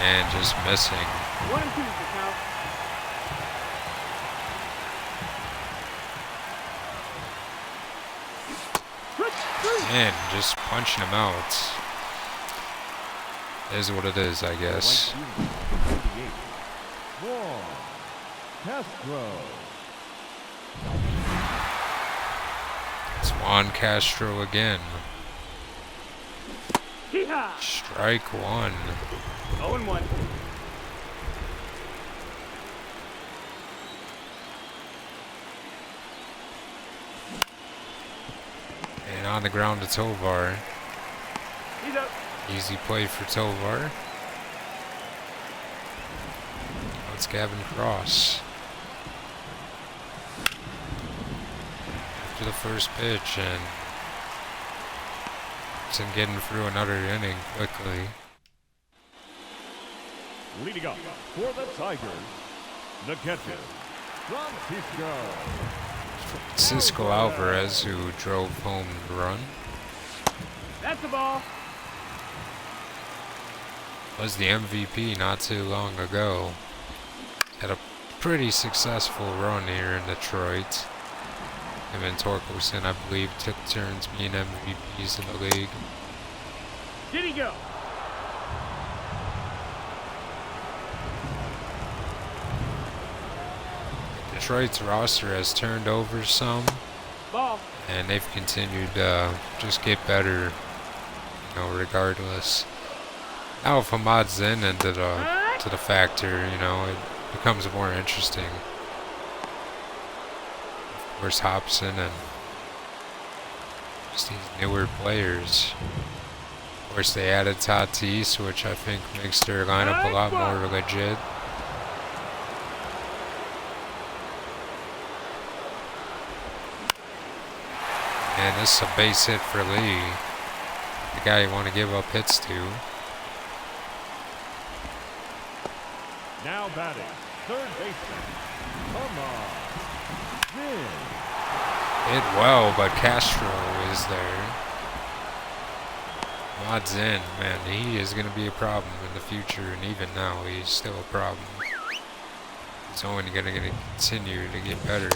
And just missing. 1 and 2 is the count. And just punching him out. Is what it is, I guess. Juan Castro. It's Juan Castro again. Hee-haw! Strike 1. 0 and 1. And on the ground to Tovar. He's up. Easy play for Tovar. Now it's Gavin Cross. After the first pitch, and it's in getting through another inning quickly. Leading up for the Tigers, the catcher, Francisco Alvarez, who drove home the run. That's the ball. Was the MVP not too long ago. Had a pretty successful run here in Detroit. Him and Torkelson, I believe, took turns being MVPs in the league. Did he go? Detroit's roster has turned over some, Ball. and they've continued to just get better, regardless. Now if Ahmad's in into the factor, it becomes more interesting. Of course, Hobson and Just these newer players. Of course, they added Tatis, which I think makes their lineup a lot more legit. And this is a base hit for Lee. The guy you want to give up hits to. Now batting, third baseman. Come on. Vin. Hit well, but Castro is there. Odds in, man, he is going to be a problem in the future, and even now, he's still a problem. He's only going to continue to get better.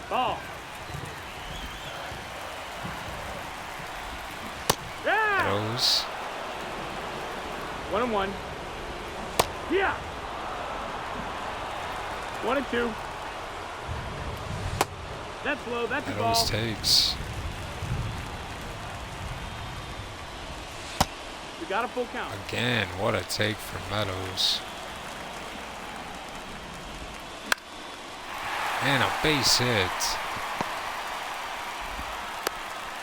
Ball. Yeah. Meadows. 1-1. Yeah. 1-2. That's low. That's a ball. Meadows takes. We got a full count. Again, what a take from Meadows. And a base hit.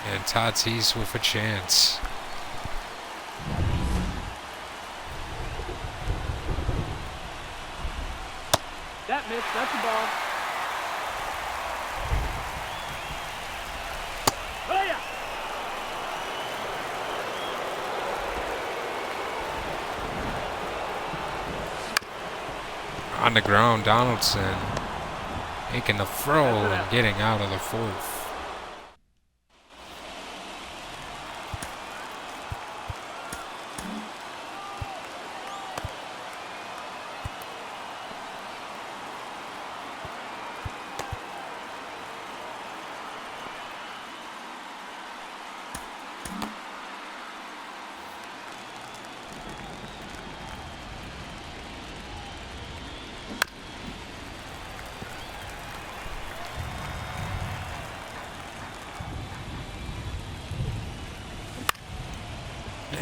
And Tatis with a chance. That missed. That's the ball. Oh, yeah. On the ground, Donaldson making the throw and getting out of the fourth.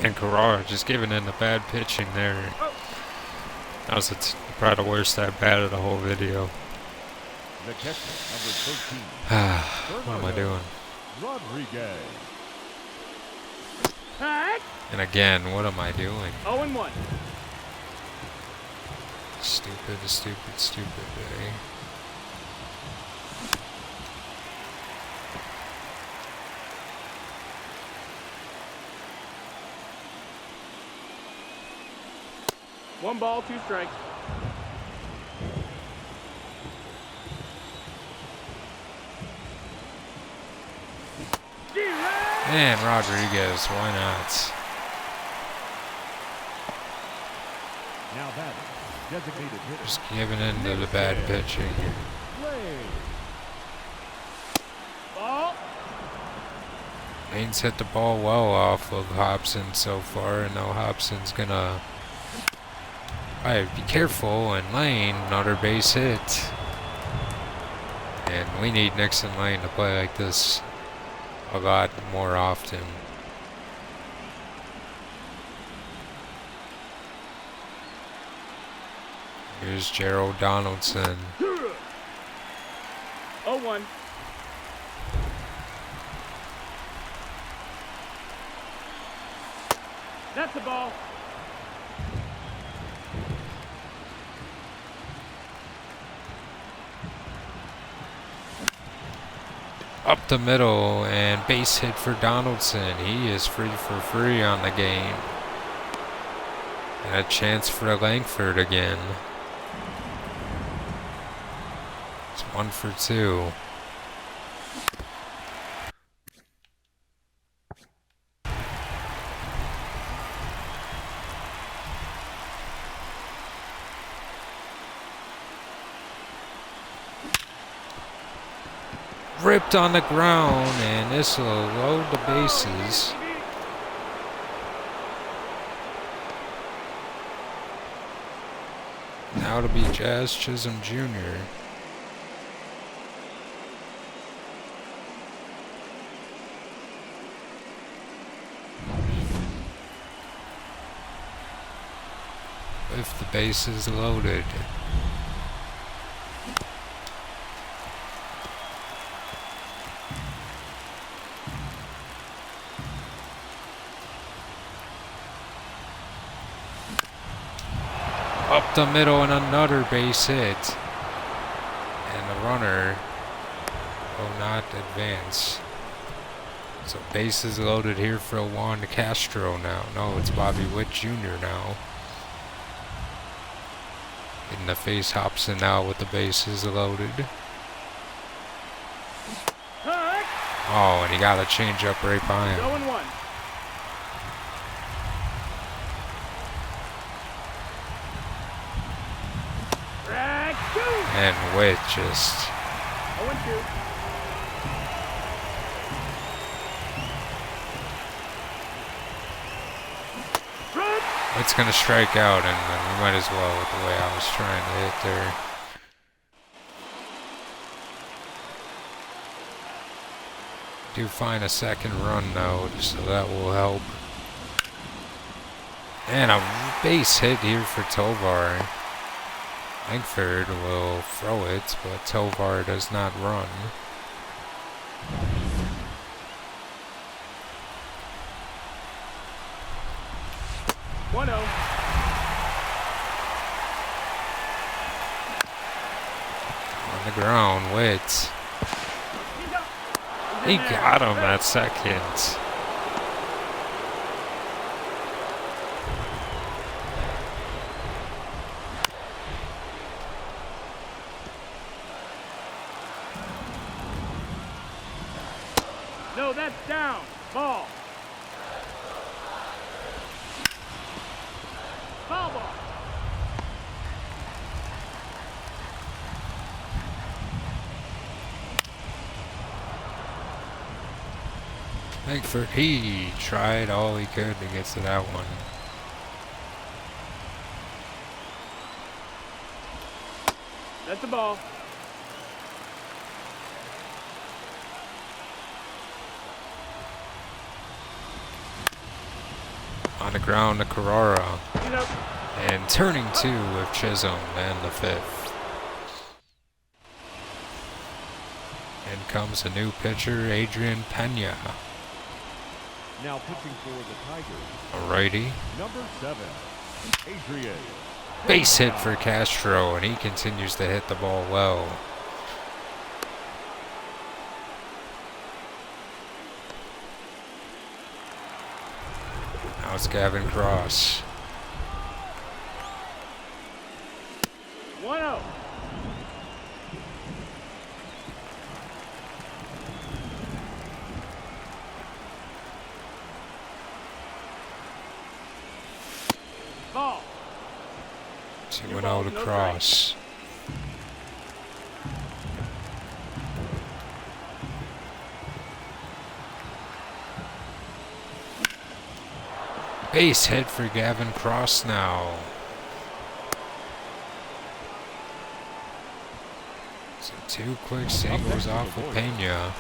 And Carrara just giving in the bad pitching there. That was probably the worst at bat of the whole video. The catcher, number 13. What am I doing? Rodriguez. All And again, what am I doing? 0-1. Stupid, stupid, stupid, eh? One ball, 2 strikes. And Rodriguez, why not? Now batting, designated hitter. Just giving in to the bad pitching. Play. Ball. Lane's hit the ball well off of Hobson so far, and now Hobson's gonna be careful, and Lane, another base hit. And we need Nixon Lane to play like this a lot more often. Here's Gerald Donaldson. 0-1. That's the ball. Up the middle, and base hit for Donaldson. He is free for free on the game. And a chance for Langford again. It's 1 for 2. Ripped on the ground, and this will load the bases. Now to be Jazz Chisholm Jr. With the bases loaded. Up the middle and another base hit. And the runner will not advance. So bases loaded here for Juan Castro now. No, it's Bobby Witt Jr. now. In the face Hobson now with the bases loaded. Oh, and he got a changeup right by him. 0-1. And Witt just 0-2. Witt's gonna strike out, and we might as well with the way I was trying to hit there. Do find a second run though, so that will help. And a base hit here for Tovar. Langford will throw it, but Tovar does not run. One zero. On the ground, Witt. He got him that second. No, that's down. Ball. Foul ball. Langford, he tried all he could to get to that one. That's the ball. On the ground to Carrara. You know. And turning two with Chisholm and the fifth. And comes a new pitcher, Adrian Pena. Now pitching for the Tigers, A righty. number 7, Adrian. Base hit for Castro, and he continues to hit the ball well. Now it's Gavin Cross. 1-0. Ball. 2-0 to Cross. Base hit for Gavin Cross now. So two quick singles off of Pena.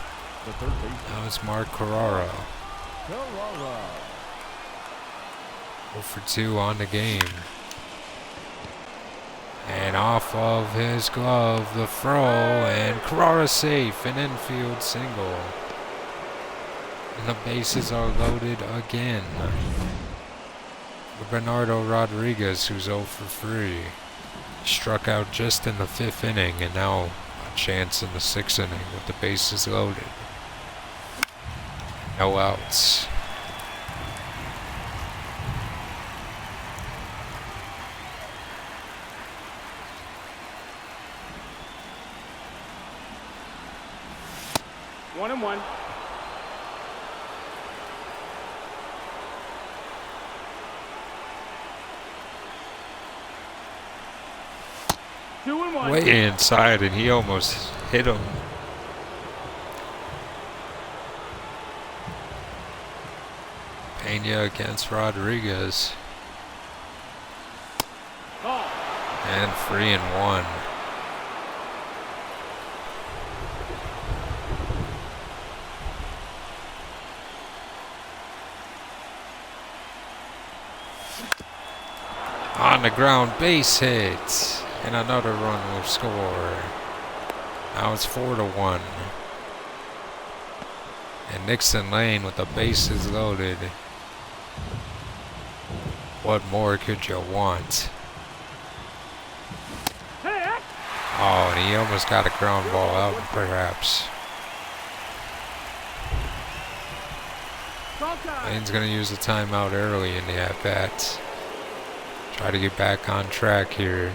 The third baseman, Now it's Mark Carrara. Carrara. 0 for 2 on the game. And off of his glove, the throw, and Carrara safe, an infield single. And the bases are loaded again. Bernardo Rodriguez, who's 0 for 3, struck out just in the 5th inning, and now a chance in the 6th inning with the bases loaded. No outs. One and one. Two and one. Way inside, and he almost hit him. Pena against Rodriguez. Ball. And 3-1. On the ground, base hit. And another run will score. Now it's 4-1. And Nixon Lane with the bases loaded. What more could you want? Oh, and he almost got a ground ball out, perhaps. Lane's going to use a timeout early in the at-bat. Try to get back on track here.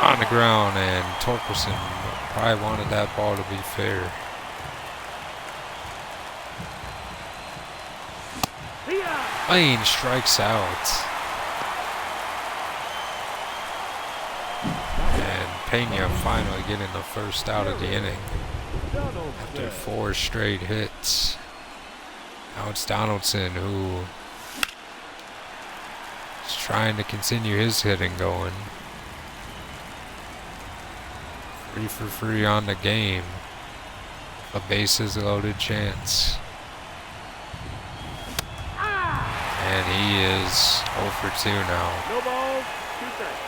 On the ground, and Torkelson probably wanted that ball to be fair. Lane strikes out. And Pena finally getting the first out of the inning after 4 straight hits. Now it's Donaldson who is trying to continue his hitting going. 3 for 3 on the game. A bases loaded chance. And he is 0 for 2 now. No balls, 2 strikes.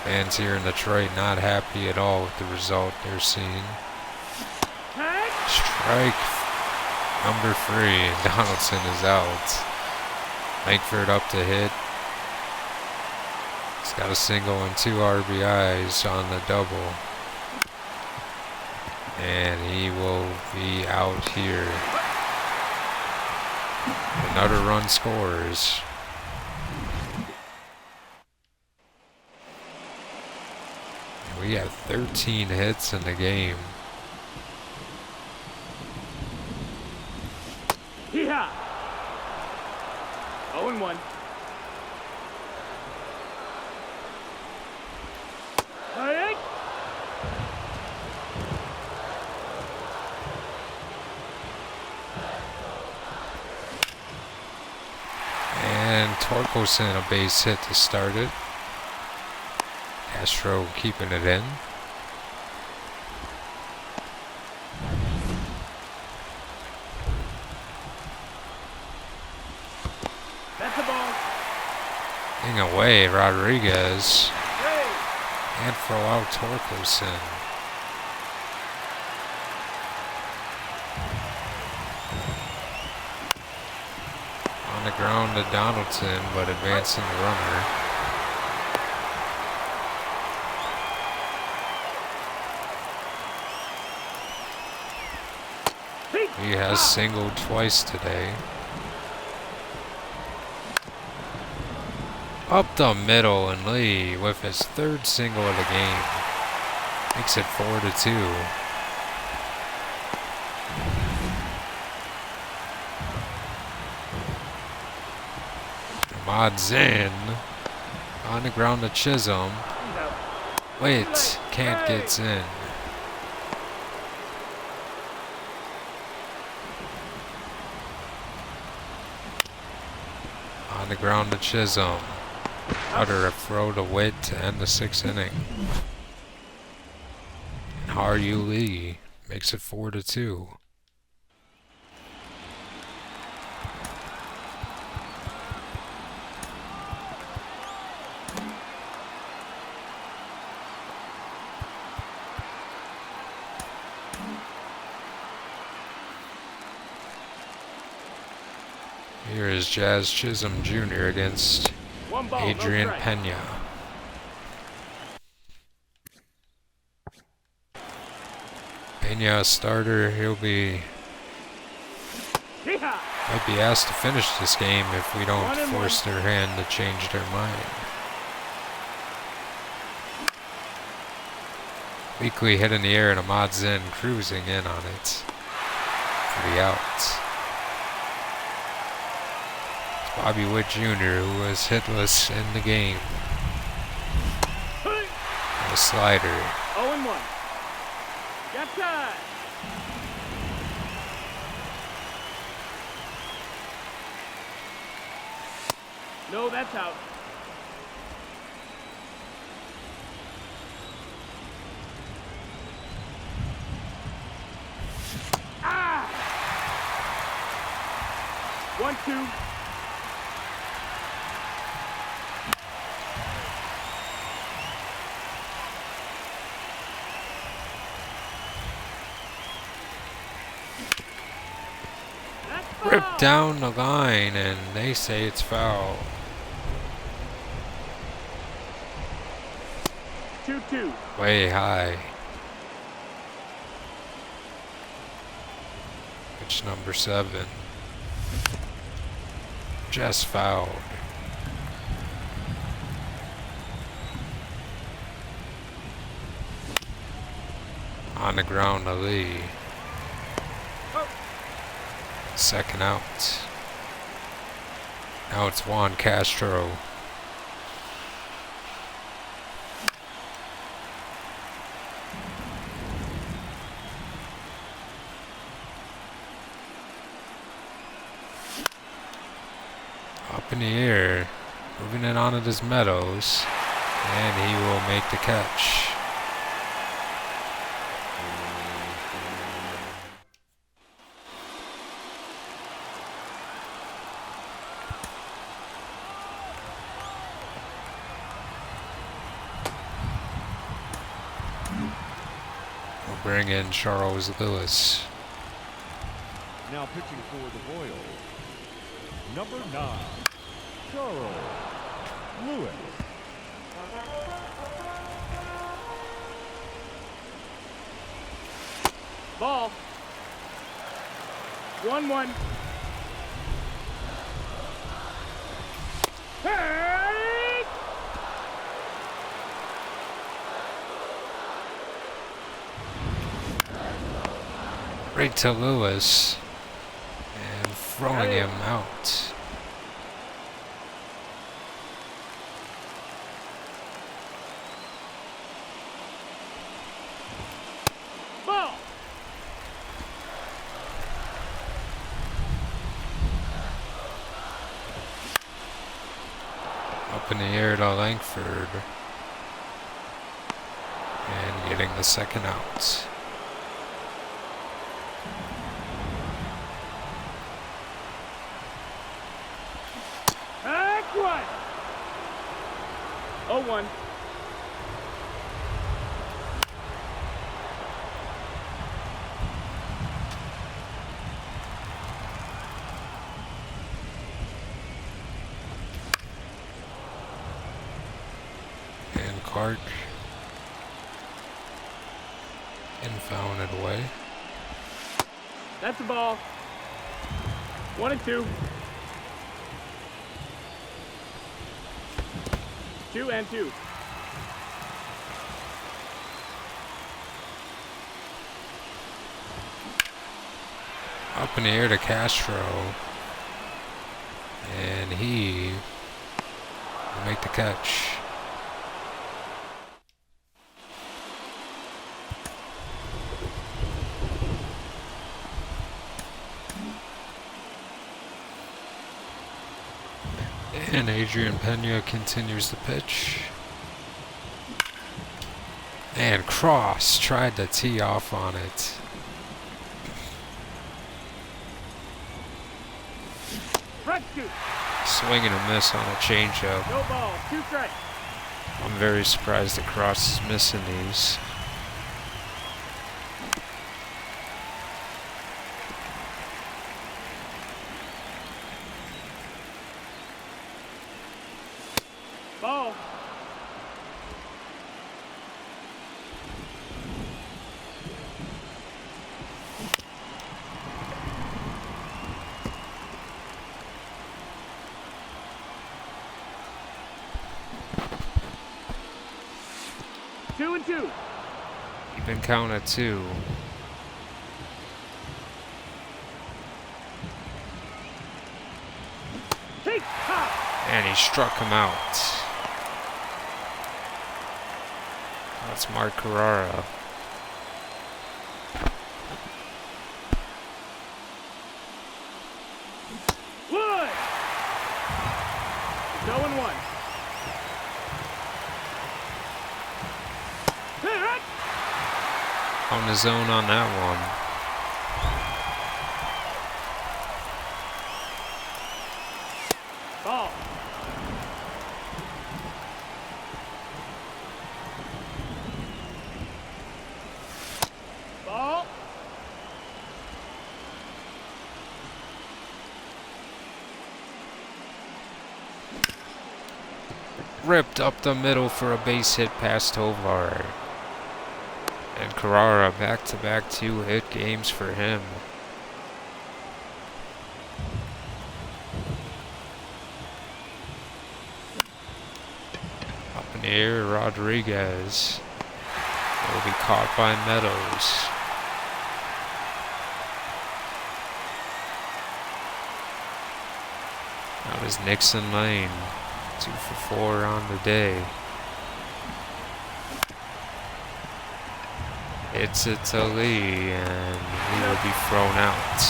Fans here in Detroit not happy at all with the result they're seeing. Strike number 3. Donaldson is out. Langford up to hit. He's got a single and 2 RBIs on the double. And he will be out here. Another run scores. We have 13 hits in the game. Yeah. 0-1. Hey. And Torkelson a base hit to start it. Castro keeping it in. That's the ball. Getting away, Rodriguez. Hey. And throw out Torkelson. On the ground to Donaldson, but advancing the runner. He has singled twice today. Up the middle, and Lee with his 3rd single of the game makes it 4 to 2. Ahmad Zinn on the ground to Chisholm. Wait, can't get in. On the ground to Chisholm. Utter a throw to Witt to end the 6th inning. And Haryu Lee makes it 4 to 2. Here is Jazz Chisholm Jr. against Adrian Pena. Pena a starter. He'll be might be asked to finish this game if we don't force their hand to change their mind. Weekly hit in the air and Ahmad Zinn cruising in on it for the outs. Bobby Witt Jr., who was hitless in the game. And a slider. 0-1. Got time. No, that's out. Ah! 1-2. That's ripped down the line, and they say it's foul. 2-2. Way high. Pitch number 7. Just fouled. On the ground to Lee. Second out. Now it's Juan Castro. Up in the air, moving it onto this Meadows, and he will make the catch. We'll bring in Charles Lewis. Now pitching for the Royals, number 9, Charles Lewis. Ball. 1-1. Hey! Right to Lewis. And throwing him out. Ball. Up in the air to Langford. And getting the second out. Back one. 0-1. And Clark. Infound it away. That's the ball. 1-2. 2-2. Up in the air to Castro. And he will make the catch. And Adrian Pena continues the pitch. And Cross tried to tee off on it. Rescue. Swing and a miss on a changeup. No ball. 2 strikes. I'm very surprised that Cross is missing these. Ball. Two and two. Even count at 2. Take top. And he struck him out. That's Mark Carrara. Wood. 0-1. Hit. On the zone on that one. Ball. Ball. ripped up the middle for a base hit past Tovar. And Carrara back-to-back 2-hit games for him. Up in the air, Rodriguez. Will be caught by Meadows. That was Nixon Lane. 2 for 4 on the day. It's a Tully, and he will be thrown out.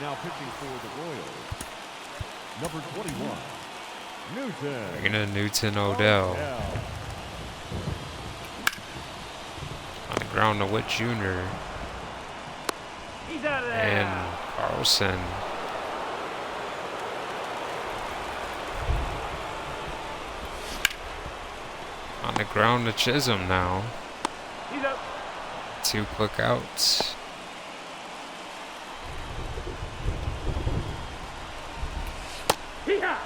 Now pitching for the Royals, number 21, Newton. Bringing in Newton Odell. On the ground to Witt Jr. He's out of there. And Carlson. On the ground to Chisholm now. He's up. 2 quick outs. Hee-haw.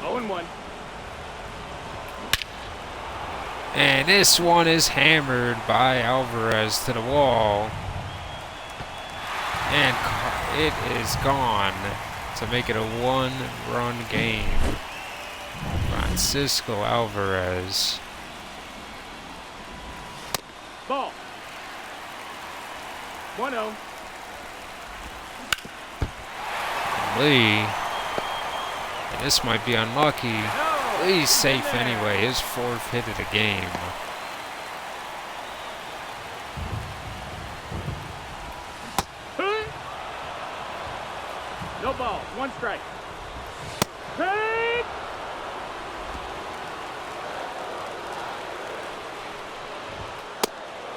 0-1. And this one is hammered by Alvarez to the wall. And it is gone to make it a 1-run game. Francisco Alvarez. Ball. 1-0. Lee. And this might be unlucky. No. Lee's safe anyway. His 4th hit of the game. No ball. 1 strike. Take.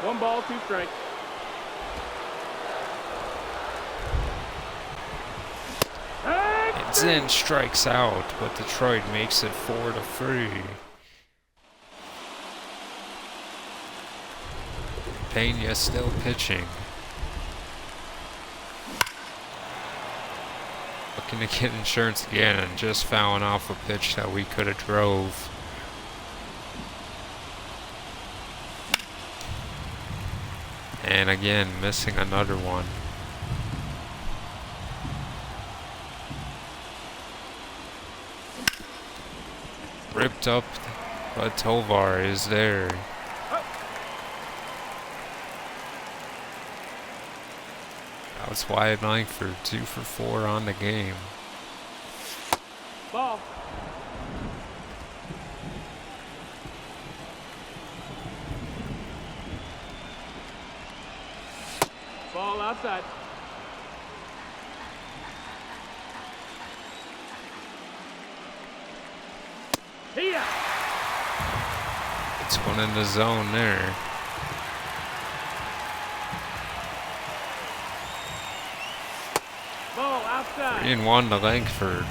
One ball, 2 strikes. And Zen strikes out, but Detroit makes it 4-3. Pena still pitching. Looking to get insurance again and just fouling off a pitch that we could have drove. And again, missing another one. Ripped up, but Tovar is there. That was Wyatt Langford, 2 for 4 on the game. Ball. Ball outside. Here. It's one in the zone there. Ball outside. 3-1 to Langford.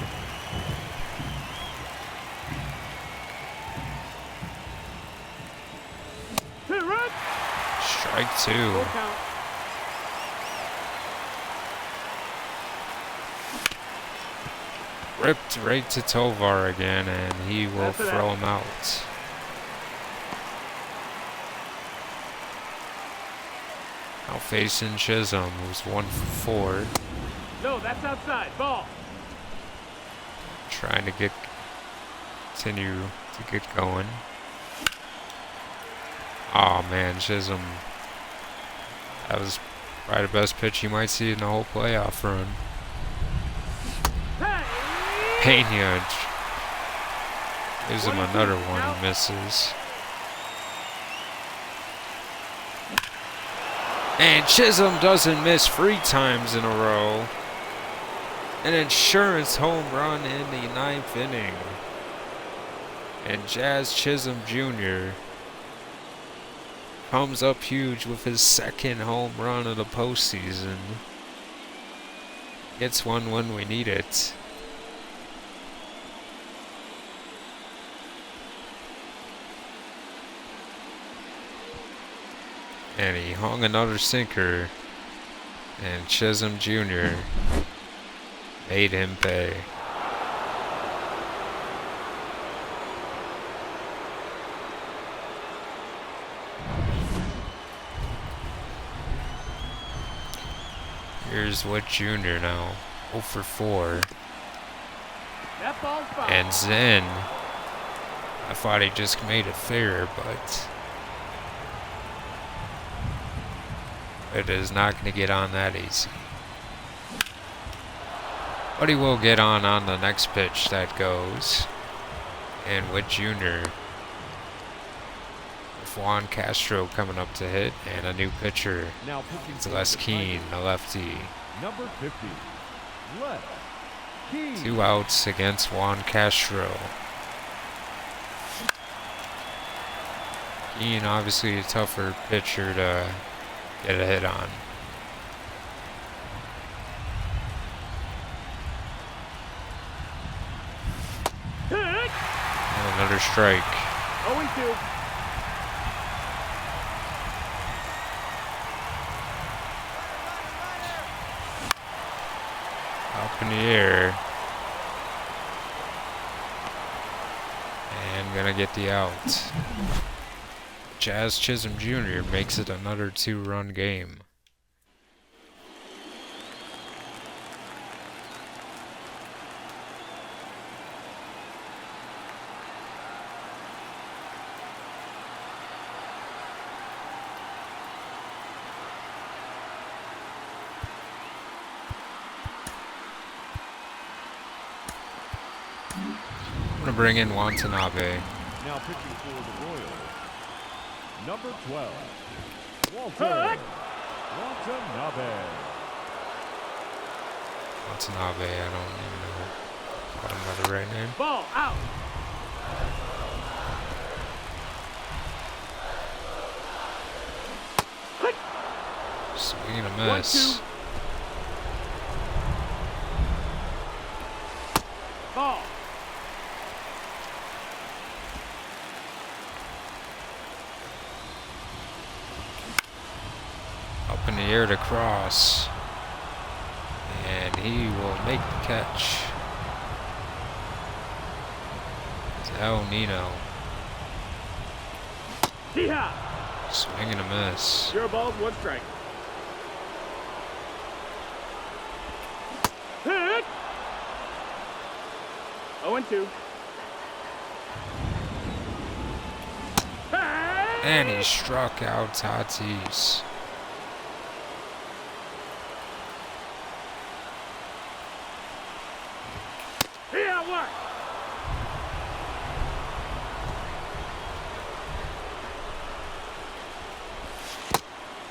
Run. Strike 2. Full count. Ripped right to Tovar again, and he will That's it. throw him out. Now facing Chisholm, who's 1 for 4. No, that's outside. Ball. Trying to continue to get going. Oh man, Chisholm. That was probably the best pitch you might see in the whole playoff run. Hey. Pena gives him another one, he misses. And Chisholm doesn't miss 3 times in a row. An insurance home run in the 9th inning. And Jazz Chisholm Jr. comes up huge with his 2nd home run of the postseason. Gets one when we need it. And he hung another sinker. And Chisholm Jr. made him pay. Here's Wood Jr. now. 0 for 4. That ball's foul. And Zen. I thought he just made it fair, but it is not going to get on that easy. But he will get on the next pitch that goes. And Wood Jr. with Juan Castro coming up to hit, and a new pitcher. Now pitching It's for Les the Keane, Tigers, the lefty. number 50, Les Keane. 2 outs against Juan Castro. Keane, obviously a tougher pitcher to get a hit on. Hit. And another strike. 0-2. Up in the air. And gonna get the out. Jazz Chisholm Jr. makes it another 2-run game. I'm gonna bring in Watanabe. Now pitching for the Royals, number 12, Hit. Watanabe. Watanabe, I don't even know what I'm the right name. Ball out. Hit. Swing and a miss. 1-2. Ball. Up in the air to cross. And he will make the catch. It's El Nino. Yeehaw. Swing and a miss. 0 balls, 1 strike. Hit. 0-2. And he struck out Tatis. Yeah, what?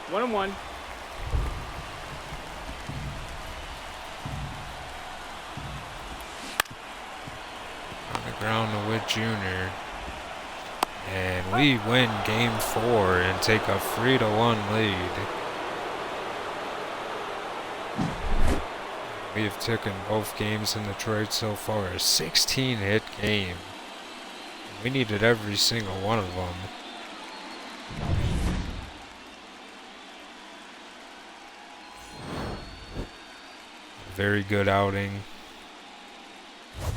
One and one. On the ground to Witt Jr. And we win game 4 and take a 3-1 lead. We have taken both games in Detroit so far, a 16-hit game. We needed every single one of them. Very good outing.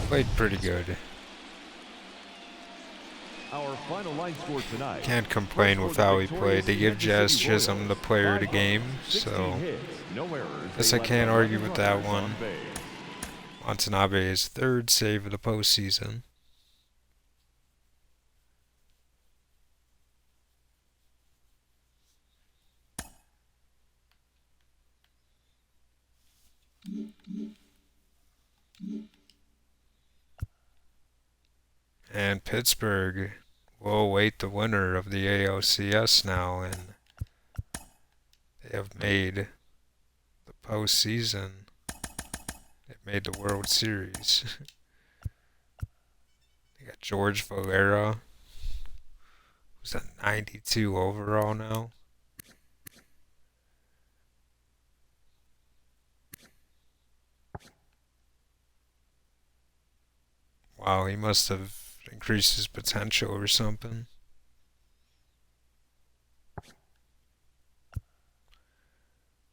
Played pretty good. Our final line score tonight. Can't complain with how he played. They give Jazz Chisholm the player of the game, so guess I can't argue with that one. Watanabe is 3rd save of the postseason. And Pittsburgh will await the winner of the ALCS now, and they have made the postseason. They made the World Series. They got George Valera, who's at 92 overall now. Wow, he must have increased his potential or something.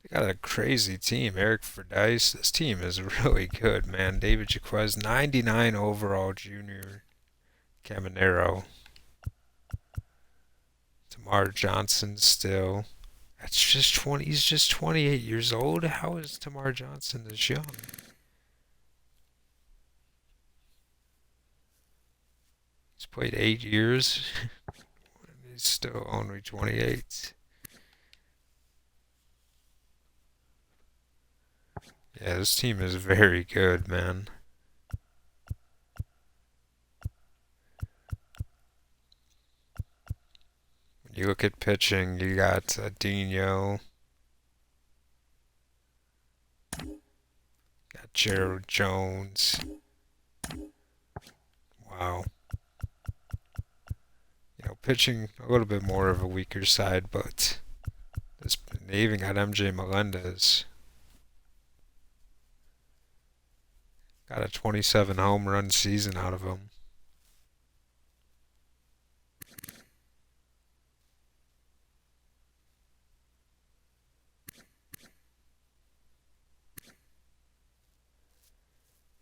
They got a crazy team. Eric Fordyce. This team is really good, man. David Jaquez, 99 overall junior. Caminero. Tamar Johnson still. That's just 20. He's just 28 years old. How is Tamar Johnson this young? He's played 8 years. He's still only 28. Yeah, this team is very good, man. When you look at pitching, you got Dino, got Gerald Jones. Wow. Pitching a little bit more of a weaker side, but they even got MJ Melendez. Got a 27 home run season out of him.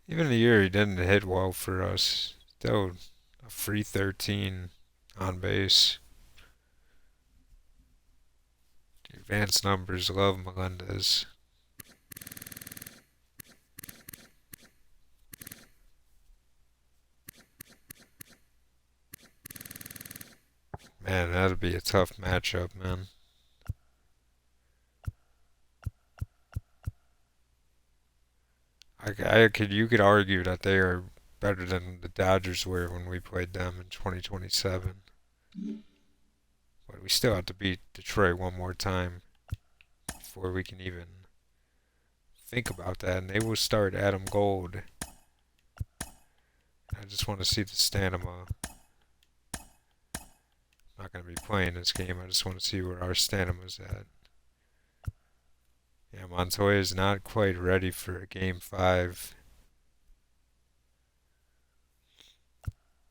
Even the year he didn't hit well for us, still a free 13 on base. Advanced numbers, love Melendez. Man, that'd be a tough matchup, man. You could argue that they are better than the Dodgers were when we played them in 2027. But we still have to beat Detroit one more time before we can even think about that. And they will start Adam Gold. I just want to see the stamina. I'm not going to be playing this game. I just want to see where our stamina's at. Yeah, Montoya is not quite ready for Game 5.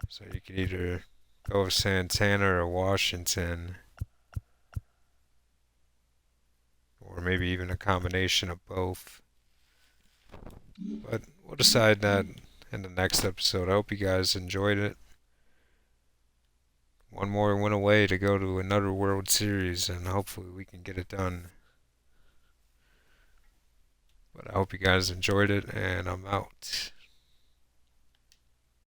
So you could either go with Santana or Washington. Or maybe even a combination of both. But we'll decide that in the next episode. I hope you guys enjoyed it. One more win away to go to another World Series, and hopefully we can get it done. But I hope you guys enjoyed it, and I'm out.